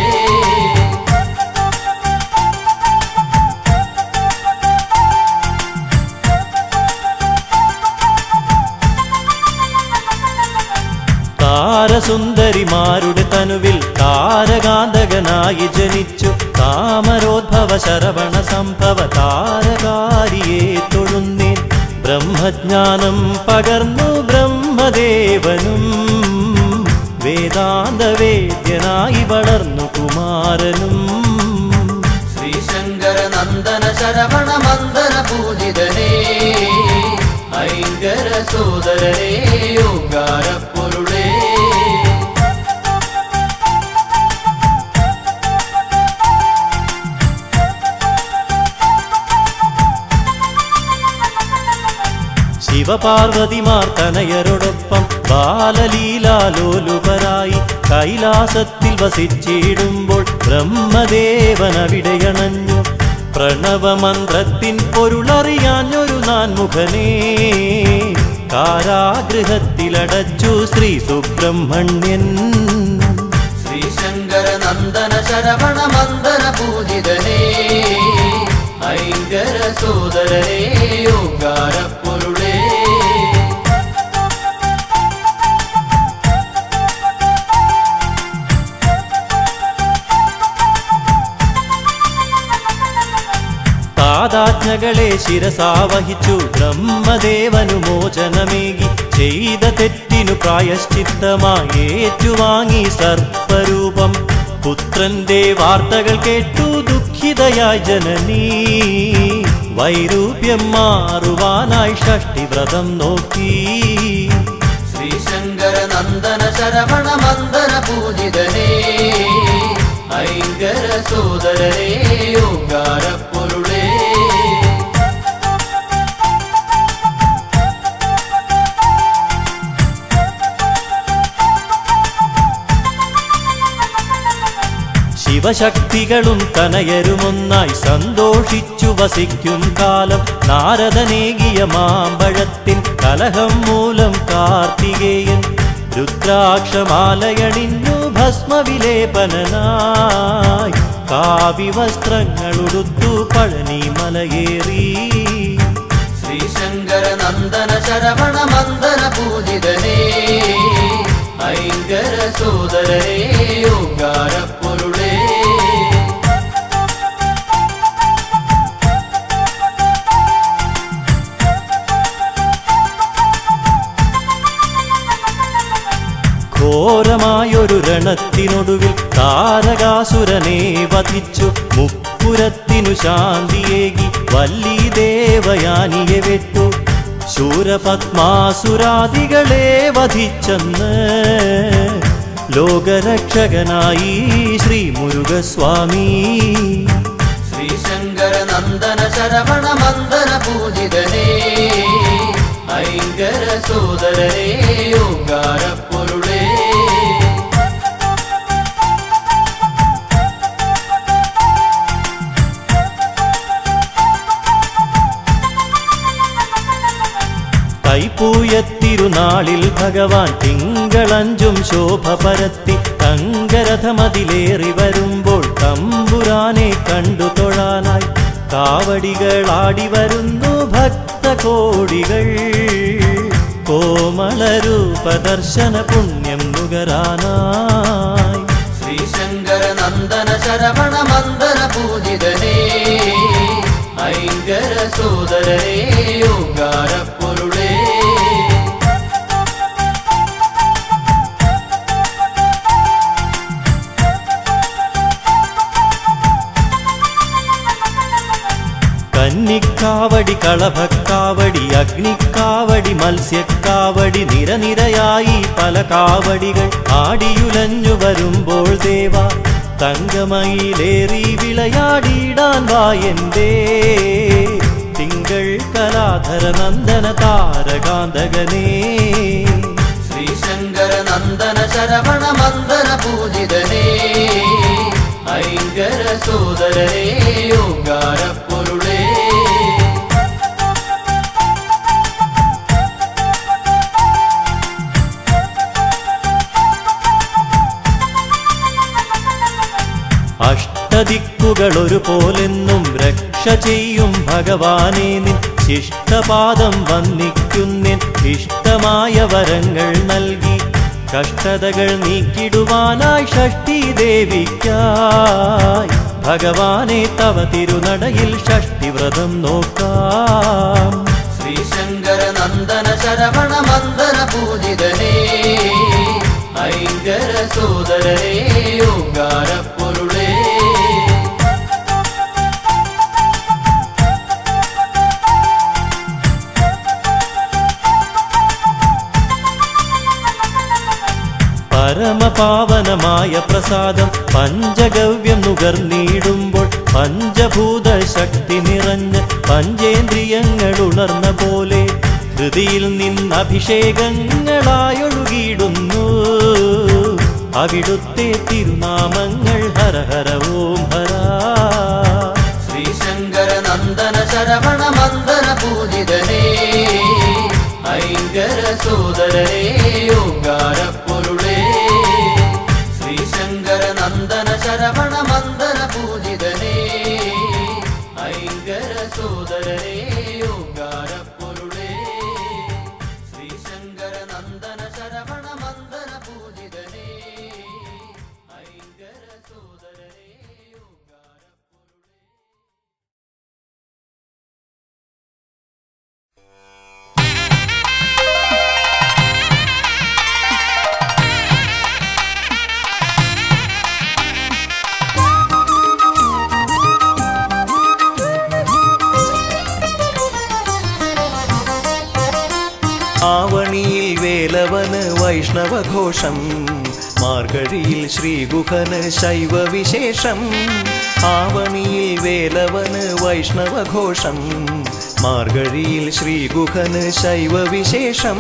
താരസുന്ദരിമാരുടെ തനുവിൽ താരകാന്തകനായി ജനിച്ചു താമരോദ്ഭവ ശരവണ സംഭവ താരകാരിയെ തൊഴുന്നേൻ. ബ്രഹ്മജ്ഞാനം പകർന്നു ബ്രഹ്മദേവനും വേദാന്തവേദ്യനായി വളർന്നു കുമാരനും. ശ്രീശങ്കര നന്ദന ശരവണ മന്ദന പൂജിതനേ ഐങ്കര സോദരനേ ഓങ്കാരപ്പൊരുളേ. ശിവപാർവതിമാർ തനയരോടൊപ്പം ബാലലീലാലോലുപരായി കൈലാസത്തിൽ വസിച്ചിടുമ്പോൾ ബ്രഹ്മദേവനവിടെയണഞ്ഞു. പ്രണവമന്ത്രത്തിൻ പൊരുളറിയാഞ്ഞൊരു നാൻമുഖനേ കാരാഗൃഹത്തിലടച്ചു ശ്രീ സുബ്രഹ്മണ്യൻ. ശ്രീശങ്കര നന്ദന ശരവണ മന്ദന പൂജിതനേ ഐങ്കര സോദരനേ ഓങ്കാരപ്പൊരുളേ. താതാജ്ഞകളെ ശിരസാവഹിച്ചു ബ്രഹ്മദേവനു മോചനമേകി ചെയ്ത തെറ്റിനു പ്രായശ്ചിത്തമായി ഏറ്റുവാങ്ങി സർപ്പരൂപം. പുത്രന്റെ വാർത്തകൾ കേട്ടു ദുഃഖിതയായി ജനനീ വൈരൂപ്യം മാറുവാനായി ഷഷ്ടിവ്രതം നോക്കി. ശ്രീശങ്കര നന്ദന ശരവണ മന്ദന പൂജിതനേ ഐങ്കര സോദരനേ ഓങ്കാരപ്പൊരുളേ. ശിവശക്തികളും തനയരുമൊന്നായി സന്തോഷിച്ചു വസിക്കും കാലം നാരദനേകിയ മാമ്പഴത്തിൻ കലഹം മൂലം കാർത്തികേയൻ രുദ്രാക്ഷമാലയണിഞ്ഞു ഭസ്മവിലേപനായി കാവ്യവസ്ത്രങ്ങളുടുത്തു പഴനി മലയേറി. ശ്രീശങ്കര നന്ദന ശരവണ മന്ദന പൂജിതനേ ഐങ്കര സോദരനേ ഓങ്കാരപ്പൊരുളേ. ഘോരമായൊരു രണത്തിനൊടുവിൽ താരകാസുരനെ വധിച്ചു മുപ്പുരത്തിനു ശാന്തിയേകി വല്ലീ ദേവയാനിയെ വെട്ടു. ശൂരപത്മാസുരാദികളെ വധിച്ചെന്ന് ലോകരക്ഷകനായി ശ്രീ മുരുകസ്വാമി. ശ്രീശങ്കര നന്ദന ശരവണ മന്ദന പൂജിതനേ ഐങ്കര സോദരനേ ഓങ്കാരപ്പൊരുളേ. തൈപ്പൂയത്തിരുനാളിൽ ഭഗവാൻ തിങ്കളഞ്ചും ശോഭ പരത്തി തങ്കരഥമതിലേറി വരുമ്പോൾ തമ്പുരാനെ കണ്ടു തൊഴാനായി കാവടികളാടി വരുന്നു ഭക്തകോടികൾ. കോമളരൂപദർശന പുണ്യം നുകരാനായി ശ്രീശങ്കര നന്ദന ശരവണ മന്ദന പൂജിതനേ ഐങ്കര സോദരരേ ഓങ്കാരപ്പൊരുളേ കന്നിക്കാവടി കളഭക്കാവടി അഗ്നിക്കാവടി മത്സ്യക്കാവടി നിരനിരയായി പല കാവടികൾ ആടിയുലഞ്ഞു വരുമ്പോൾ ദേവ തങ്കമയിലേറി വിളയാടിയിടാൻ വായന്തേ തിങ്കൾ കലാധര നന്ദന താരകാന്തകനേ ശ്രീശങ്കര നന്ദന ശരവണ മന്ദന പൂജിതനേ ഐങ്കര സോദരരേ ഓങ്കാരപ്പൊരുളേ അഷ്ടദിക്കുകൾ ഒരുപോലെന്നും രക്ഷ ചെയ്യും ഭഗവാനെ നിൻ ശിഷ്ടപാദം വന്ദിക്കുന്നിൻ ഇഷ്ടമായ വരങ്ങൾ നൽകി കഷ്ടതകൾ നീക്കിടുവാനായി ഷഷ്ഠി ദേവിക്കായി ഭഗവാനെ തവ തിരുനടയിൽ ഷഷ്ഠിവ്രതം നോക്കാം ശ്രീശങ്കര നന്ദന ശരവണ മന്ദന പൂജിതനേ ഐങ്കര സോദരരേ ഓങ്കാരപ്പൊരുളേ പരമപാവനമായ പ്രസാദം പഞ്ചഗവ്യം നുകർന്നിടുമ്പോൾ പഞ്ചഭൂത ശക്തി നിറഞ്ഞ് പഞ്ചേന്ദ്രിയങ്ങൾ ഉണർന്ന പോലെ ഹൃതിയിൽ നിന്നഭിഷേകങ്ങളായൊഴുകിയിടുന്നു അവിടുത്തെ തിരുനാമങ്ങൾ ഹര ഹര ഓം ഹര ശ്രീശങ്കര നന്ദന ശരവണ മന്ദന പൂജിതനേ ഐങ്കര സോദരരേ ഓങ്കാരപ്പൊരുളേ ശ്രീശങ്കര നന്ദന ശരവണ മന്ദന പൂജിതനേ ഐങ്കര സോദരരേ ഓങ്കാരപ്പൊരുളേ ശ്രീശങ്കര നന്ദന ശരവണ മന്ദന പൂജിതനേ ഐങ്കര സോദരരേ ഓങ്കാരപ്പൊരുളേ ആവണിയിൽ വേലവന് വൈഷ്ണവഘോഷം മാർഗഴിയിൽ ശ്രീഗുഹന് ശൈവവിശേഷം ആവണിയിൽ വേലവന് വൈഷ്ണവഘോഷം മാർഗഴിയിൽ ശ്രീഗുഹന് ശൈവവിശേഷം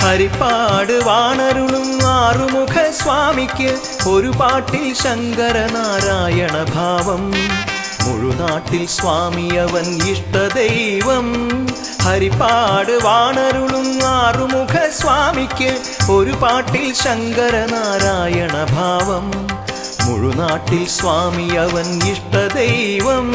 ഹരിപ്പാട് വാണരുളും ആറുമുഖ സ്വാമിക്ക് ഒരു പാട്ടിൽ ശങ്കരനാരായണ ഭാവം മുഴുനാട്ടിൽ സ്വാമിയവൻ ഇഷ്ടദൈവം ഹരിപ്പാട് വാണരുളും ആറുമുഖ സ്വാമിക്ക് ഒരു പാട്ടിൽ ശങ്കരനാരായണ ഭാവം മുഴുനാട്ടിൽ സ്വാമിയവൻ ഇഷ്ടദൈവം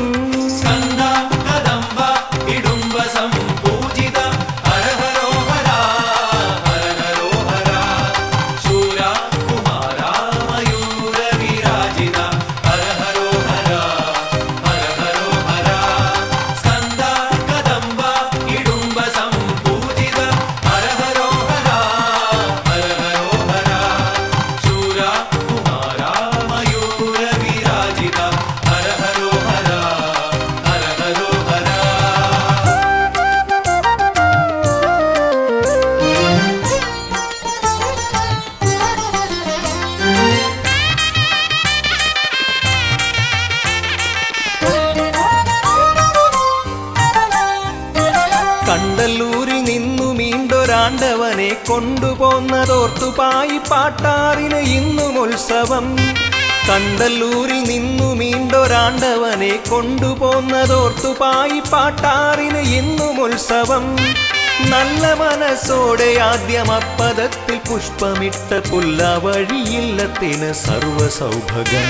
കണ്ടല്ലൂരിൽ നിന്നു മീണ്ടൊരാണ്ടവനെ കൊണ്ടുപോന്നതോർത്തുപായി പാട്ടാറിന് ഇന്നും ഉത്സവം കണ്ടല്ലൂരിൽ നിന്നു മീണ്ടൊരാണ്ടവനെ കൊണ്ടുപോന്നതോർത്തുപായി പാട്ടാറിന് ഇന്നും ഉത്സവം നല്ല മനസ്സോടെ ആദ്യം അപ്പദത്തിൽ പുഷ്പമിട്ട പുല്ലാവഴിയില്ലത്തിന് സർവസൗഭഗം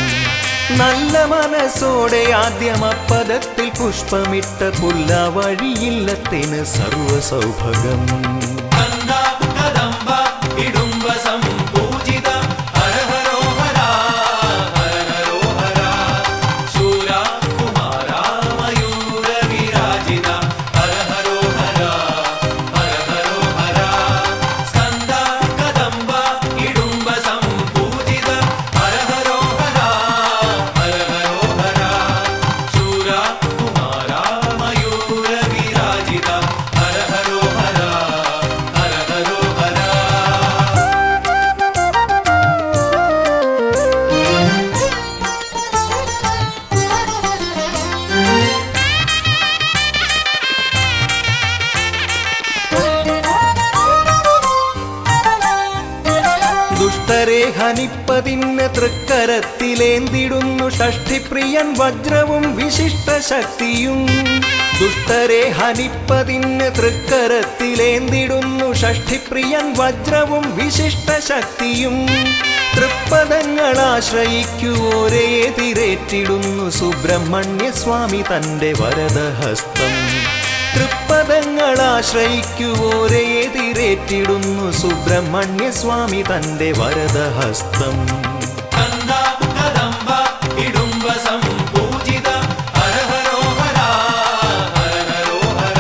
നല്ല മനസ്സോടെ ആദ്യം അപ്പദത്തിൽ പുഷ്പമിട്ട പുല്ലാവഴിയില്ലത്തിന് സർവസൗഭഗം തൃക്കരത്തിലേന്തിടുന്നു ഷഷ്ഠിപ്രിയൻ വജ്രവും വിശിഷ്ട ശക്തിയും. ദുഷ്ടരെ ഹനിപ്പതിന് തൃക്കരത്തിലേന്തിടുന്നു ഷഷ്ഠിപ്രിയൻ വജ്രവും വിശിഷ്ട ശക്തിയും. തൃപ്പദങ്ങളാശ്രയിക്കുവോരെ എതിരേറ്റിടുന്നു സുബ്രഹ്മണ്യ സ്വാമി തന്റെ വരദഹസ്തം. തൃപ്പദങ്ങളാശ്രയിക്കുവോരെ എതിരേറ്റിടുന്നു സുബ്രഹ്മണ്യ സ്വാമി തന്റെ വരദഹസ്തം. കന്ദ കദംബ ഇടുംബ സംപൂജിത ഹര ഹരോ ഹര ഹര ഹരോ ഹര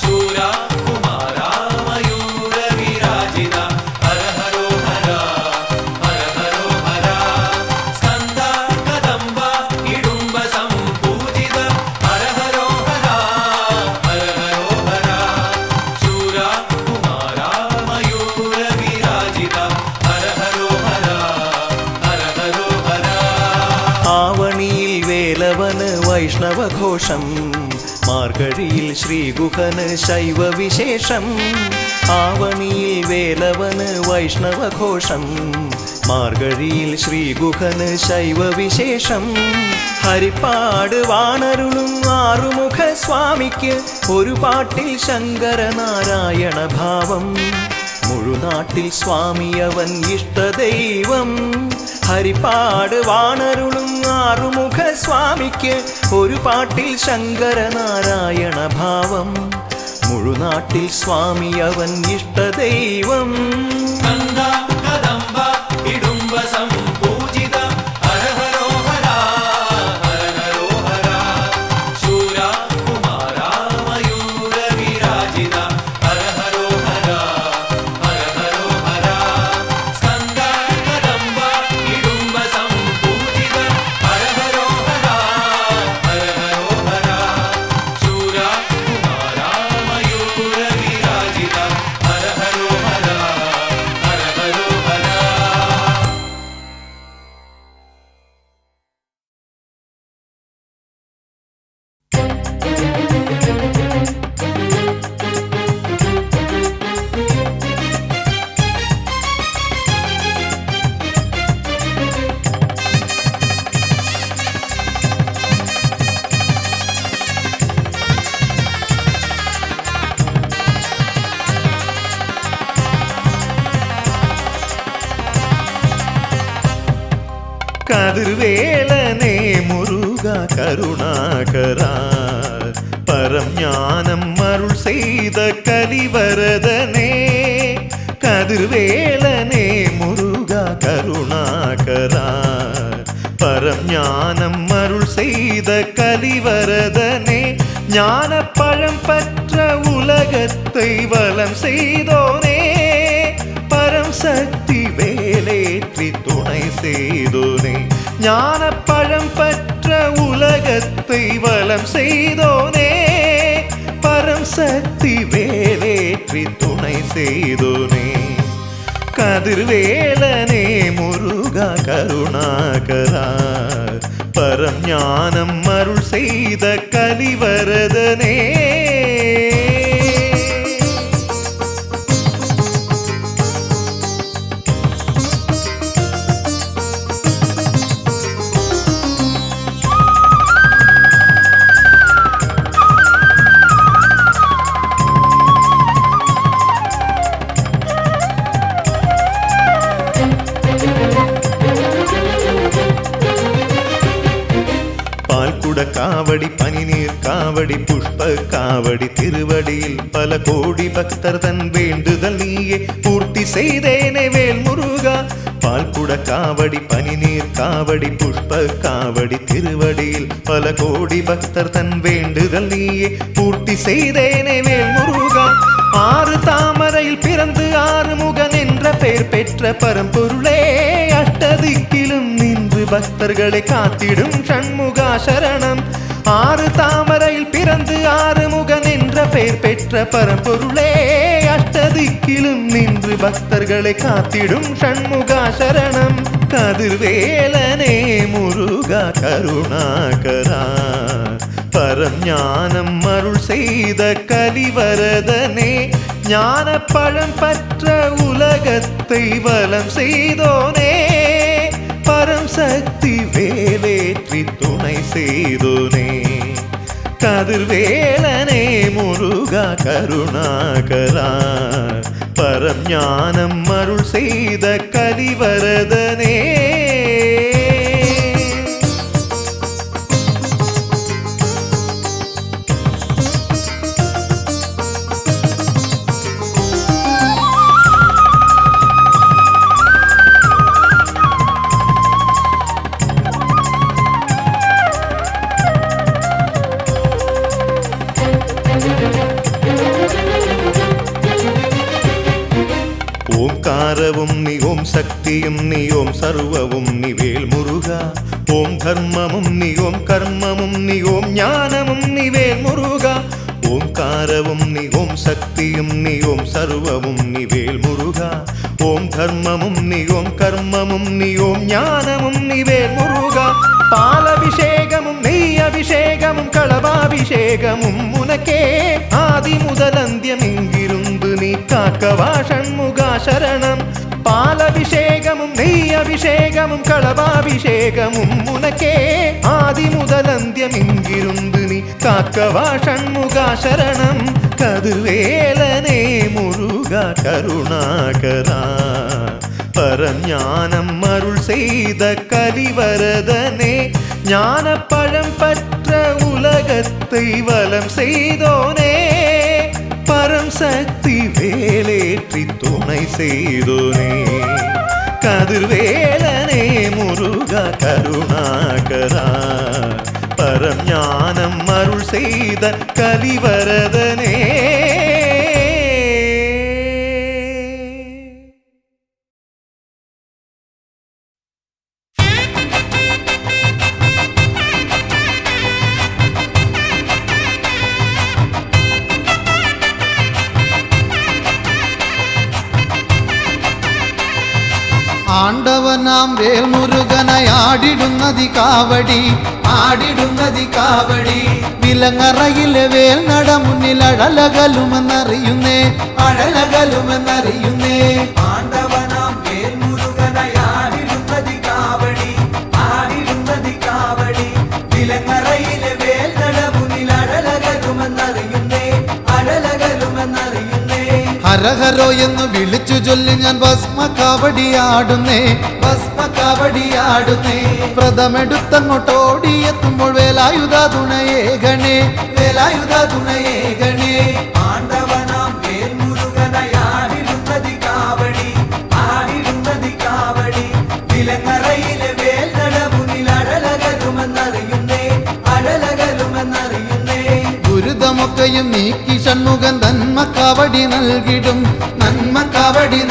ശൂര കുമാര മയൂര വിരാജിത ഹര ഹരോ ഹര ഹര ഹരോ ഹര സ്കന്ദ കദംബ ഇടുംബ സംപൂജിത ഹര ഹരോ ഹര ഹര ഹരോ ഹര ശൂര കുമാര മയൂര വിരാജിത ഹര ഹരോ ഹര ഹര ഹരോ ഹര ആവണിയിൽ വേലവന് വൈഷ്ണവഘോഷം, മാർഗഴിയിൽ ശ്രീഗുഹന് ശൈവവിശേഷം. ആവണിയിൽ വേലവന് വൈഷ്ണവഘോഷം, മാർഗഴിയിൽ ശ്രീഗുഹന് ശൈവവിശേഷം. ഹരിപ്പാട് വാണരുളും ആറുമുഖ സ്വാമിക്ക് ഒരു പാട്ടിൽ ശങ്കരനാരായണ ഭാവം. മുഴുനാട്ടിൽ സ്വാമിയവൻ ഇഷ്ടദൈവം. ഹരിപ്പാട് വാണരുളും ആറുമുഖ സ്വാമിക്ക് ഒരു പാട്ടിൽ ശങ്കരനാരായണ ഭാവം. മുഴുനാട്ടിൽ സ്വാമിയവൻ ഇഷ്ടദൈവം. കന്ദ കദംബ ഇടുംബ സംപൂജിത ഹര ഹരോ ഹര ഹര ഹരോ ഹര ശൂര കുമാര മയൂര വിരാജിത ഹര ഹരോ ഹര ഹര ഹരോ ഹര സ്കന്ദ കദംബ ഇടുംബ സംപൂജിത ഹര ഹരോ ഹര ഹര ഹരോ ഹര ശൂര കുമാര മയൂര വിരാജിത ഹര ഹരോ ഹര ഹര ഹരോ ഹര കതിർവേലനേ മുരുക കരുണാകരാ പരം ஞானம் அருள் செய்த கலிவரதனே. கதிர்வேலனே முருகா கருணாகரா பரம் ஞானம் அருள் செய்த கலிவரதனே. ஞான பழம் பற்ற உலகத்தை வலம் செய்தோனே. பரம் சக்தி வேலேற்றி துணை செய்தோனே. ஞான பழம் பற்ற உலகத்தை வலம் செய்தோனே. பரம் சக்தி வேலேற்றி துணை செய்தோனே. கதிர்வேலனே முருகா கருணாகரா பரம் ஞானம் அருள் செய்த கலிவரதனே. காவடி பனிநீர் காவடி புஷ்ப காவடி திருவடியில் பல கோடி பக்தர் தன் வேண்டுதல் நீயே பூர்த்தி செய்தேனே வேல் முருகா. பால்குட காவடி பனிநீர் காவடி புஷ்ப காவடி திருவடியில் பல கோடி பக்தர் தன் வேண்டுதல் நீயே பூர்த்தி செய்தேனே வேல் முருகா. ஆறு தாமரையில் பிறந்து ஆறுமுகன் என்ற பெயர் பெற்ற பரம்பொருளே. அஷ்டதிக்கிலும் நின்று பக்தர்களை காத்திடும் ஷண்முகா சரணம். ஆறு தாமரையில் பிறந்து ஆறுமுகன் என்ற பெயர் பெற்ற பரம்பொருளே. அஷ்டதிக்கிலும் நின்று பக்தர்களை காத்திடும் ஷண்முகா சரணம். கதிர்வேலனே முருகா கருணாகரா பரம் ஞானம் அருள் செய்த கலிவரதனே. ஞான பழம் பற்ற உலகத்தை வலம் செய்தோனே. பரம் சக்தி வேலேற்றி துணை செய்தோனே கதிர்வேலனே முருகா கருணாகரா பரம் ஞானம் அருள் செய்த கலிவரதனே ஓம்காரவும் நீ ஓம் சக்தியும் நீ ஓம் சர்வவும் நீ வேல் முருகா ஓம் தர்மமும் நீ ஓம் கர்மமும் நீ ஓம் ஞானமும் நீ வேல் முருகா ஓம்காரவும் நீ ஓம் சக்தியும் நீ ஓம் சர்வவும் நீ வேல் முருகா ஓம் தர்மமும் நீ ஓம் கர்மமும் நீ ஓம் ஞானமும் நீ வேல் முருகா பாலபிஷேகமும் நெய் அபிஷேகமும் களபாபிஷேகமும் உனக்கே ஆதி முதல் அந்தியம் இங்கிருந்து நீ காக்கவா ஷண்முகா சரணம் பாலபிஷேகமும் நெய் அபிஷேகமும் களபாபிஷேகமும் உனக்கே ஆதி முதல் அந்தியம் இங்கிருந்து நீ காக்கவா ஷண்முகா சரணம் கதிர்வேலனே முருகா கருணாகரா பரஞானம் அருள் செய்த கலிவரதனே ஞான பழம் பற்ற உலகத்தை வலம் செய்தோனே பரம் சக்தி வேலேற்றி துணை செய்தோனே கதிர்வேலனே முருகா கருணாகரா பரம் ஞானம் அருள் செய்த கலிவரதனே ആണ്ടവനാം വേൽമുരുകനായി ആടിടുന്നതി കാവടി വിലങ്ങറയിലെ വേൽ നട മുന്നിൽ അഴലകലുമെന്നറിയുന്നേ ആണ്ടവനാം വേൽമുരുകനായി ആടിടുന്നതി കാവടി വിലങ്ങറയിലെ വേൽ നട മുന്നിൽ അഴലകലുമെന്നറിയുന്നേ ഹരഹരോ എന്ന് വിളിച്ചു ചൊല്ലി ഞാൻ ഭസ്മ കാവടിയാടുന്നേ വ്രതമെടുത്തങ്ങോട്ടോടിയെത്തുമ്പോൾ വേലായുധ തുണയേ ഗണേ ആണ്ടവനാം വേൽമുരുകനായി ആടിടുന്നതി കാവടി വിലങ്ങറയിലെ വേൽ നട മുന്നിൽ അഴലകലുമെന്നറിയുന്നേ ദുരിതമൊക്കെയും നീക്കി ഷൺമുഖൻ നന്മ കാവടി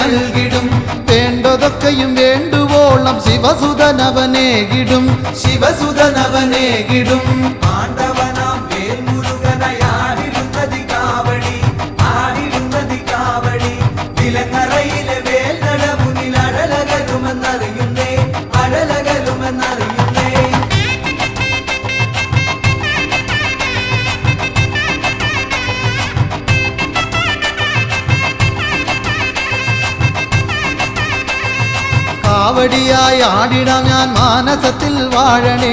നൽകിടും വേണ്ടതൊക്കെയും വേണ്ടുവോളം ശിവസുതനവനേകിടും ആണ്ടവനാം വേൽമുരുകനായി ആടിടുന്നതി കാവടി വിലങ്ങറയിലെ വേൽ നട മുന്നിൽ അഴലകലുമെന്നറിയുന്നേ കാവടിയായി ആടിടാം ഞാൻ മാനസത്തിൽ വാഴണേ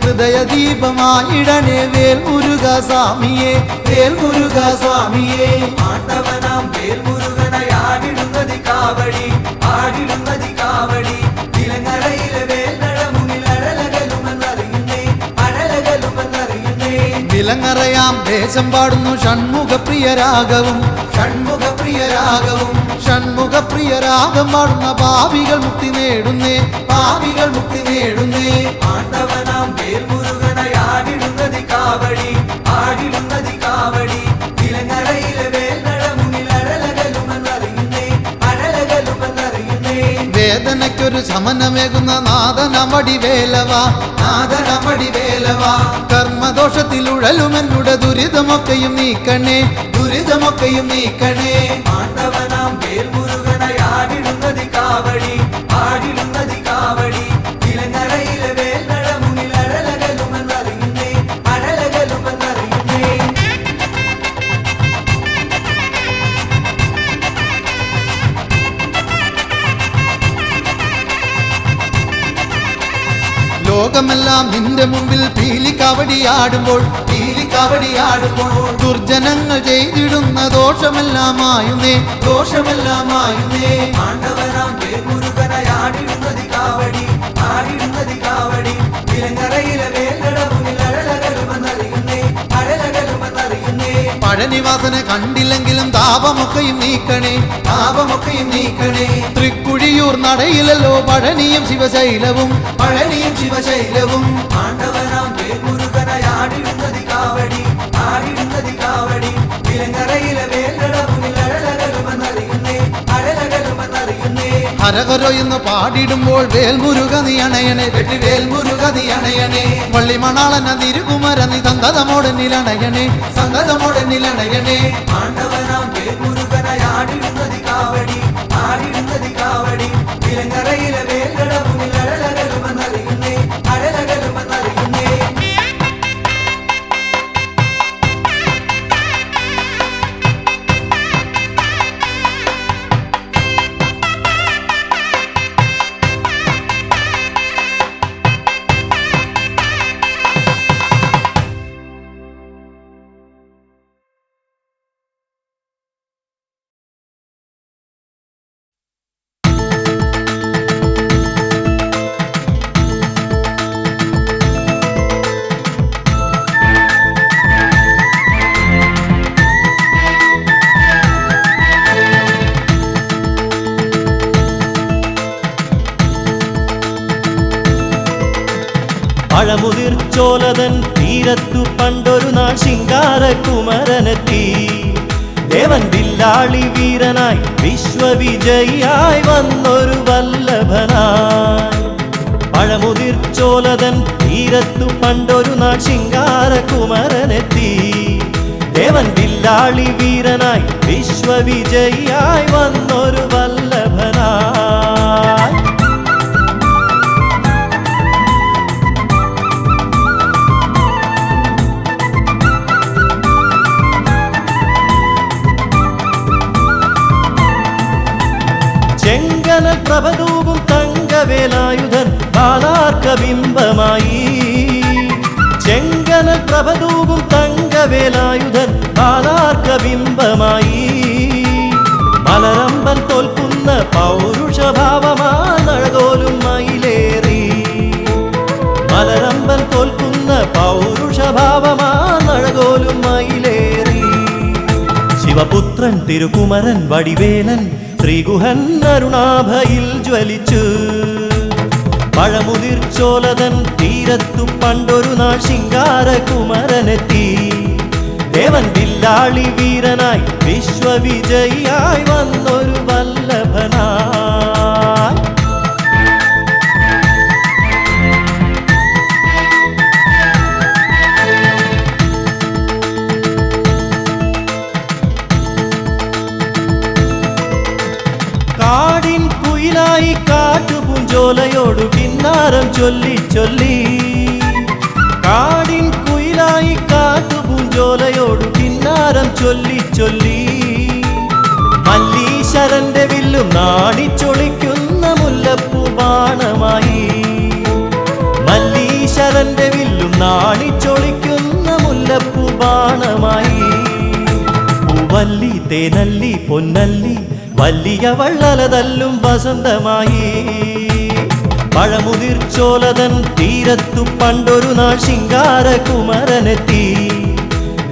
ഹൃദയദീപമായിടണേ വേൽമുരുക സ്വാമിയേ ആണ്ടവനാം വേൽമുരുകനായി ആടിടുന്നതി കാവടി വിലങ്ങറയിലെ വേൽ നട മുന്നിൽ അഴലകലുമെന്നറിയുന്നേ വിലങ്ങറയാം ദേശം പാടുന്നു ഷൺമുഖപ്രിയരാഗവും ഷൺമുഖപ്രിയരാഗം പാടുന്ന പാപികൾ മുക്തി നേടുന്നേ ആണ്ടവനാം വേൽമുരുകനായി ആടിടുന്നതി കാവടി വിലങ്ങറയിലെ വേൽ നട മുന്നിൽ അഴലകലുമെന്നറിയുന്നേ വേദനയ്ക്കൊരു ശമനമേകുന്ന നാദനമടി വേലവ കർമ്മദോഷത്തിൽ ഉഴലുമെന്നുടെ ദുരിതമൊക്കെയും നീക്കണേ ആണ്ടവനാം വേൽമുരുകനായി ആടിടുന്നതി കാവടി വിലങ്ങറയിലെ വേൽ നട മുന്നിൽ അഴലകലുമെന്നറിയുന്നേ ലോകമെല്ലാം നിന്റെ മുമ്പിൽ പീലിക്കാവടിയാടുമ്പോൾ ദുർജനങ്ങൾ ചെയ്തിടുന്ന ദോഷമെല്ലാമായുന്നേ ആണ്ടവനാം വേൽമുരുകനായാടിടുന്നതി കാവടി ഇലങ്ങറയിലെ വേൽനട മുന്നിൽ അഴലകലുമെന്നറിയുന്നേ പഴനിവാസനെ കണ്ടില്ലെങ്കിലും താപമൊക്കെയും നീക്കണേ തൃക്കുഴിയൂർ നടയിലല്ലോ പഴനിയും ശിവശൈലവും ആണ്ടവനാം വേൽമുരുകനായാടിടുന്നതി കാവടി ഇലങ്ങറയിലെ വേൽനട മുന്നിൽ അഴലകലുമെന്നറിയുന്നേ ഹരഹരോ എന്ന് പാടിടുമ്പോൾ വേൽമുരുക നീ അണയണേ വള്ളിമണാളന തിരുകുമര നീ സന്തതമോടെ നിലണയണേ ആണ്ടവനാം വേൽമുരുകനായാടിടുന്നതി കാവടി ഇലങ്ങറയിലെ വേൽനട മുന്നിൽ അഴലകലുമെന്നറിയുന്നേ പഴമുതിർച്ചോലതൻ തീരത്തു പണ്ടൊരു നാൾ ശിങ്കാരകുമരനെത്തി ദേവൻ വില്ലാളി വീരനായി വിശ്വവിജയിയായി വന്നൊരു വല്ലഭനായി പഴമുതിർച്ചോലതൻ തീരത്തു പണ്ടൊരു നാൾ ശിങ്കാരകുമരനെത്തി ദേവൻ വില്ലാളി വീരനായി വിശ്വവിജയിയായി വന്നൊരു വല്ലഭനായി ചെങ്കനൽ പ്രഭതൂപും തങ്കവേലായുധൻ ബാലാർക്കബിംബമായി ചെങ്കനൽ പ്രഭതൂപും തങ്കവേലായുധൻ ബാലാർക്കബിംബമായി മലരമ്പൻ തോൽക്കുന്ന പൗരുഷഭാവമാനഴകോലും മയിലേറി മലരമ്പൻ തോൽക്കുന്ന പൗരുഷഭാവമാനഴകോലും മയിലേറി ശിവപുത്രൻ തിരുകുമരൻ വടിവേലൻ ശ്രീഗുഹൻ അരുണാഭയിൽ ജ്വലിച്ചു പഴമുതിർച്ചോലതൻ തീരത്തു പണ്ടൊരു നാൾ ശിങ്കാരകുമരനെത്തി ദേവൻ വില്ലാളി വീരനായി വിശ്വവിജയിയായി വന്നൊരു വല്ലഭനായി കാടിൻ കുയിലായി കാട്ടുപൂഞ്ചോലയോടു കിന്നാരം ചൊല്ലി കാടിൻ കുയിലായി കാട്ടുപൂഞ്ചോലയോടു കിന്നാരം ചൊല്ലി മല്ലീശ്വരന്റെ വില്ലും നാടിച്ചൊളിക്കുന്ന മുല്ലപ്പൂ ബാണമായി മല്ലീശ്വരന്റെ വില്ലും നാടിച്ചൊളിക്കുന്ന മുല്ലപ്പൂ ബാണമായി പൂവല്ലി തേനല്ലി പൊന്നല്ലി വലിയ വള്ളലതല്ലും വസന്തമായി പഴമുതിർച്ചോലതൻ തീരത്തു പണ്ടൊരു നാൾ ശിങ്കാരകുമരനെത്തി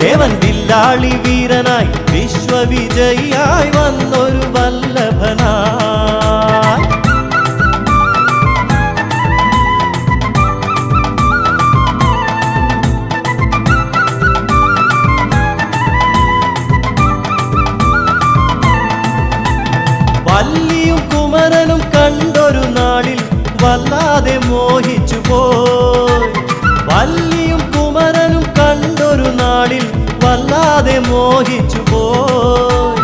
ദേവൻ വില്ലാളി വീരനായി വിശ്വവിജയിയായി വന്നൊരു വല്ലഭനായി വല്ലിയും കുമരനും കണ്ടൊരു നാളിൽ വല്ലാതെ മോഹിച്ചു പോയി വല്ലിയും കുമരനും കണ്ടൊരു നാളിൽ വല്ലാതെ മോഹിച്ചു പോയി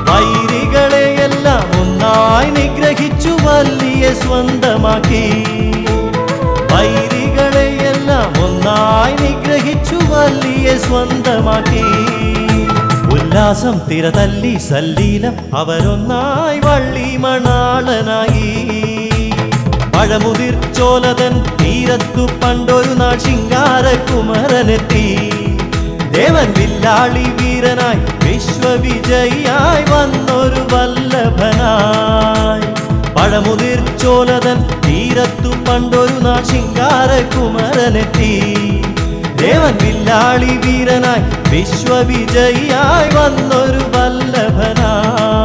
വൈരികളെയെല്ലാം ഒന്നായി നിഗ്രഹിച്ചു വല്ലിയെ സ്വന്തമാക്കി വൈരികളെയെല്ലാം ഒന്നായി നിഗ്രഹിച്ചു വല്ലിയെ സ്വന്തമാക്കി ഉല്ലാസം തിരതല്ലി സല്ലീലം അവരൊന്നായി വള്ളി മണാളനായി പഴമുതിർച്ചോലതൻ തീരത്തു പണ്ടൊരു നാൾ ശിങ്കാരകുമരനെത്തി. ദേവൻ വില്ലാളി വീരനായി വിശ്വവിജയിയായി വന്നൊരു വല്ലഭനായി. പഴമുതിർച്ചോലതൻ തീരത്തു പണ്ടൊരു നാൾ ശിങ്കാരകുമരനെത്തി. ദേവൻ വില്ലാളി വീരനായി വിശ്വവിജയിയായി വന്നൊരു വല്ലഭനായി.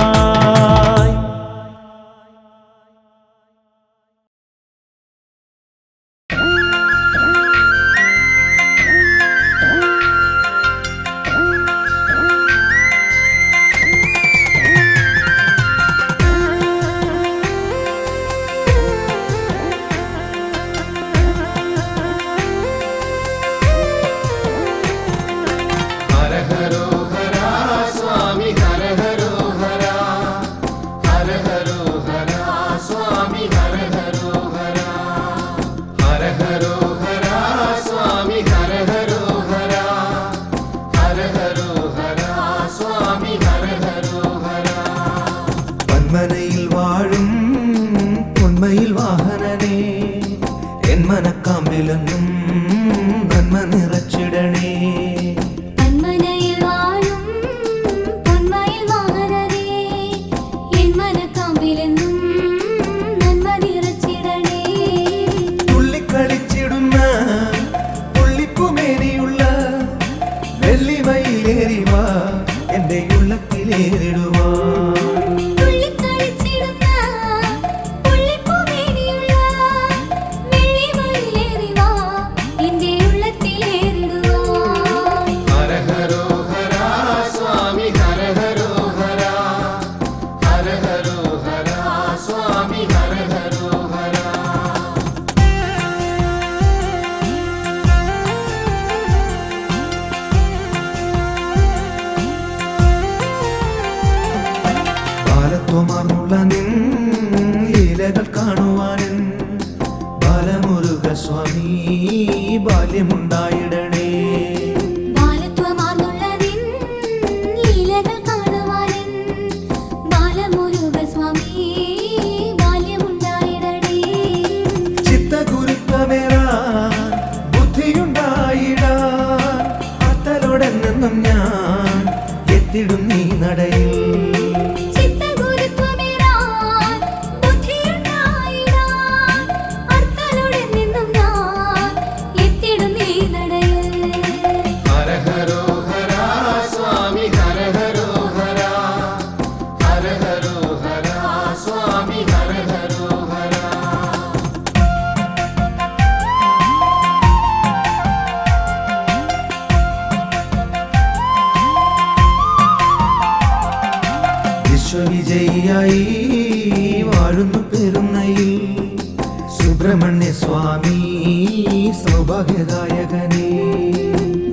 മന്മനയിൽ വാഴും പൊന്മയിൽ വാഹനനേ, എൻ മനക്കാമ്പിലെന്നും നന്മ നിറച്ചിടണേ. മന്മനയിൽ വാഴും പൊന്മയിൽ വാഹനനേ, എൻ മനക്കാമ്പിലെന്നും നന്മ നിറച്ചിടണേ. തുള്ളിക്കളിച്ചിടുന്ന പുള്ളിപ്പുമേനിയുള്ള വെള്ളിമയിലേറിവാ എന്റെ ഉള്ളത്തിലേറിടുവാ. ബാലത്വമാർന്നുള്ള നിൻ ലീലകൾ കാണുവാനും ബാലമുരുക സ്വാമി ബാല്യമുണ്ടായിടണേ. ബാലത്വമാർന്നുള്ള നിൻ ലീലകൾ കാണുവാനും ബാലമുരുക സ്വാമി ബാല്യമുണ്ടായിടണേ. ചിത്തഗുരുത്വമേറാൻ ബുദ്ധിയുണ്ടായിടാൻ അത്തലോടെന്നും ഞാൻ എത്തിടും നീ നടയിൽ. വിശ്വവിജയിയായി വാഴുന്നു പെരുന്നയിൽ സുബ്രഹ്മണ്യ സ്വാമി സൗഭാഗ്യദായകനേ.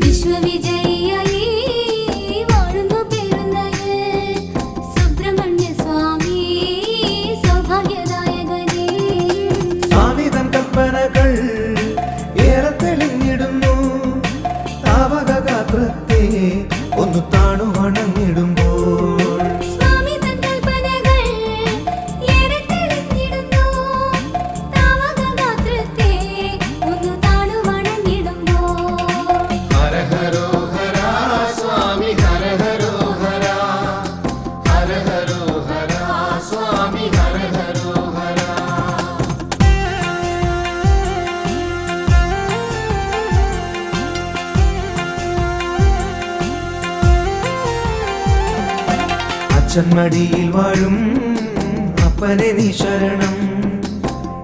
വിശ്വവിജയിയായി വാഴുന്നു പെരുന്നയിൽ സുബ്രഹ്മണ്യ സ്വാമി സൗഭാഗ്യദായകനേ. സ്വാമി തൻ കൽപ്പനകൾ ഏറെ തെളിഞ്ഞിടുന്നു. താവകഗാത്രത്തെ ഒന്ന് താണു വണങ്ങിടുമ്പോൾ അച്ഛന്മടിയിൽ വാഴും അപ്പനെ നീ ശരണം.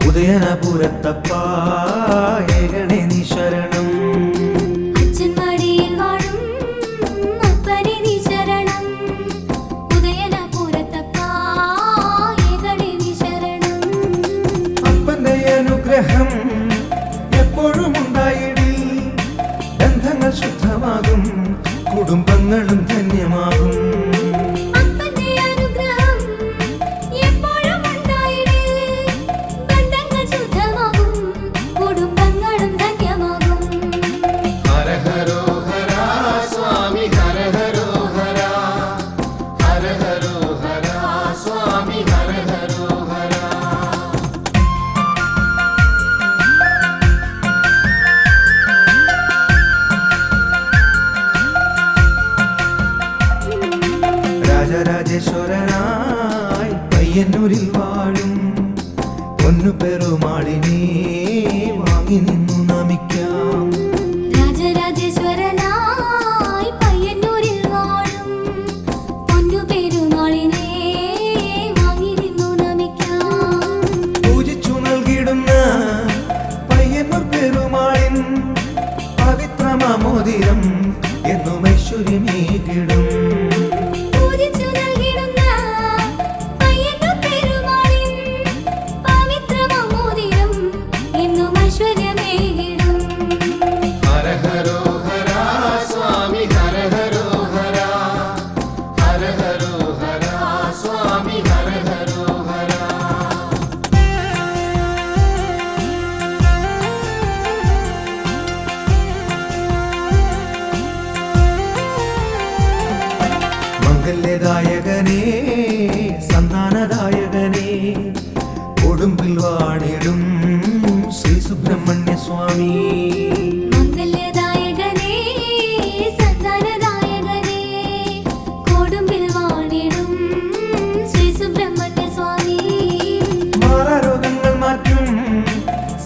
ഉദയനപുരത്തപ്പ ഏകണേ നീ ശരണം. അച്ഛന്മടിയിൽ വാഴും അപ്പനെ നീ ശരണം. ഉദയനപുരത്തപ്പ ഏകണേ നീ ശരണം. അപ്പന്റെ അനുഗ്രഹം എപ്പോഴും ഉണ്ടായിടി. ബന്ധങ്ങൾ ശുദ്ധമാകും, കുടുംബങ്ങളും ധന്യമാകും. എപ്പോഴും ഉണ്ടായിടി. ബന്ധങ്ങൾ ശുദ്ധമാകും, കുടുംബങ്ങളും ഒഴുകി നിന്നു നമിക്കാം. രാജരാജേശ്വരനായി പയ്യന്നൂരിൽ വാഴും പൊന്നു പെരുമാളിനെ വാങ്ങി നിന്നു നമിക്കാം. പൂജിച്ചു നൽകിടുന്ന പയ്യന്നൂർ പെരുമാളിൻ പവിത്രമാമോദിരം എന്നും ഐശ്വര്യമേകിടും. പൂജിച്ചു നൽകിടുന്ന പയ്യന്നൂർ പെരുമാളിൻ പവിത്രമാമോദിരം എന്നും ഐശ്വര്യമേകിടും. ഹര ഹരോ ഹര സ്വാമി ഹര ഹരോ ഹര ഹര ഹരോ ഹര സ്വാമി ഹര ഹരോ ഹര. മംഗല്യദായകനേ സന്താനദായകനേ കൊടുമ്പിൽ വാണിടും ശ്രീ സുബ്രഹ്മണ്യ സ്വാമി. മംഗല്യദായകനേ സന്താനദായകനേ കൊടുമ്പിൽ വാണിടും ശ്രീ സുബ്രഹ്മണ്യ സ്വാമി. മാറാരോഗങ്ങൾ മാറ്റും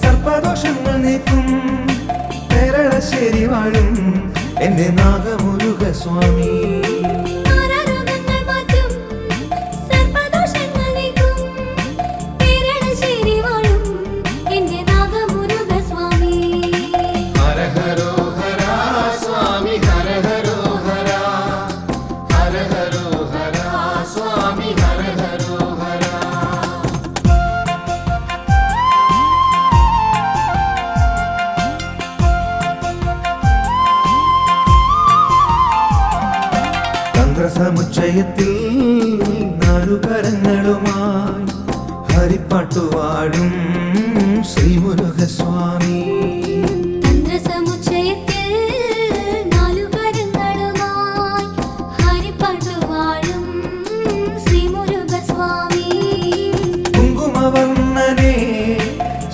സർപ്പദോഷങ്ങൾ നീക്കും കേരളശ്ശേരി വാഴും എന്റെ നാഗമുരുക സ്വാമി. മാറാരോഗങ്ങൾ മാറ്റും സർപ്പദോഷങ്ങൾ നീക്കും കേരളശ്ശേരി വാഴും എന്റെ നാഗമുരുക സ്വാമി. ഹര ഹരോ ഹര സ്വാമി ഹര ഹരോ ഹര ഹര ഹരോ ഹര സ്വാമി ഹര ഹരോ ഹര. തന്ത്രസമുച്ചയത്തിൽ നാലുകരങ്ങളുമായി ഹരിപ്പാട്ടുവാഴും ശ്രീമുരുകസ്വാമി. തന്ത്രസമുച്ചയത്തിൽ നാലുകരങ്ങളുമായി ഹരിപ്പാട്ടുവാഴും ശ്രീമുരുകസ്വാമി. കുങ്കുമവർണ്ണനേ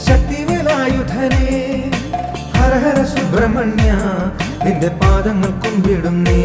ശക്തിവേലായുധനേ ഹര ഹര സുബ്രഹ്മണ്യ നിന്റെ പാദങ്ങൾ കുമ്പിടുന്നേ.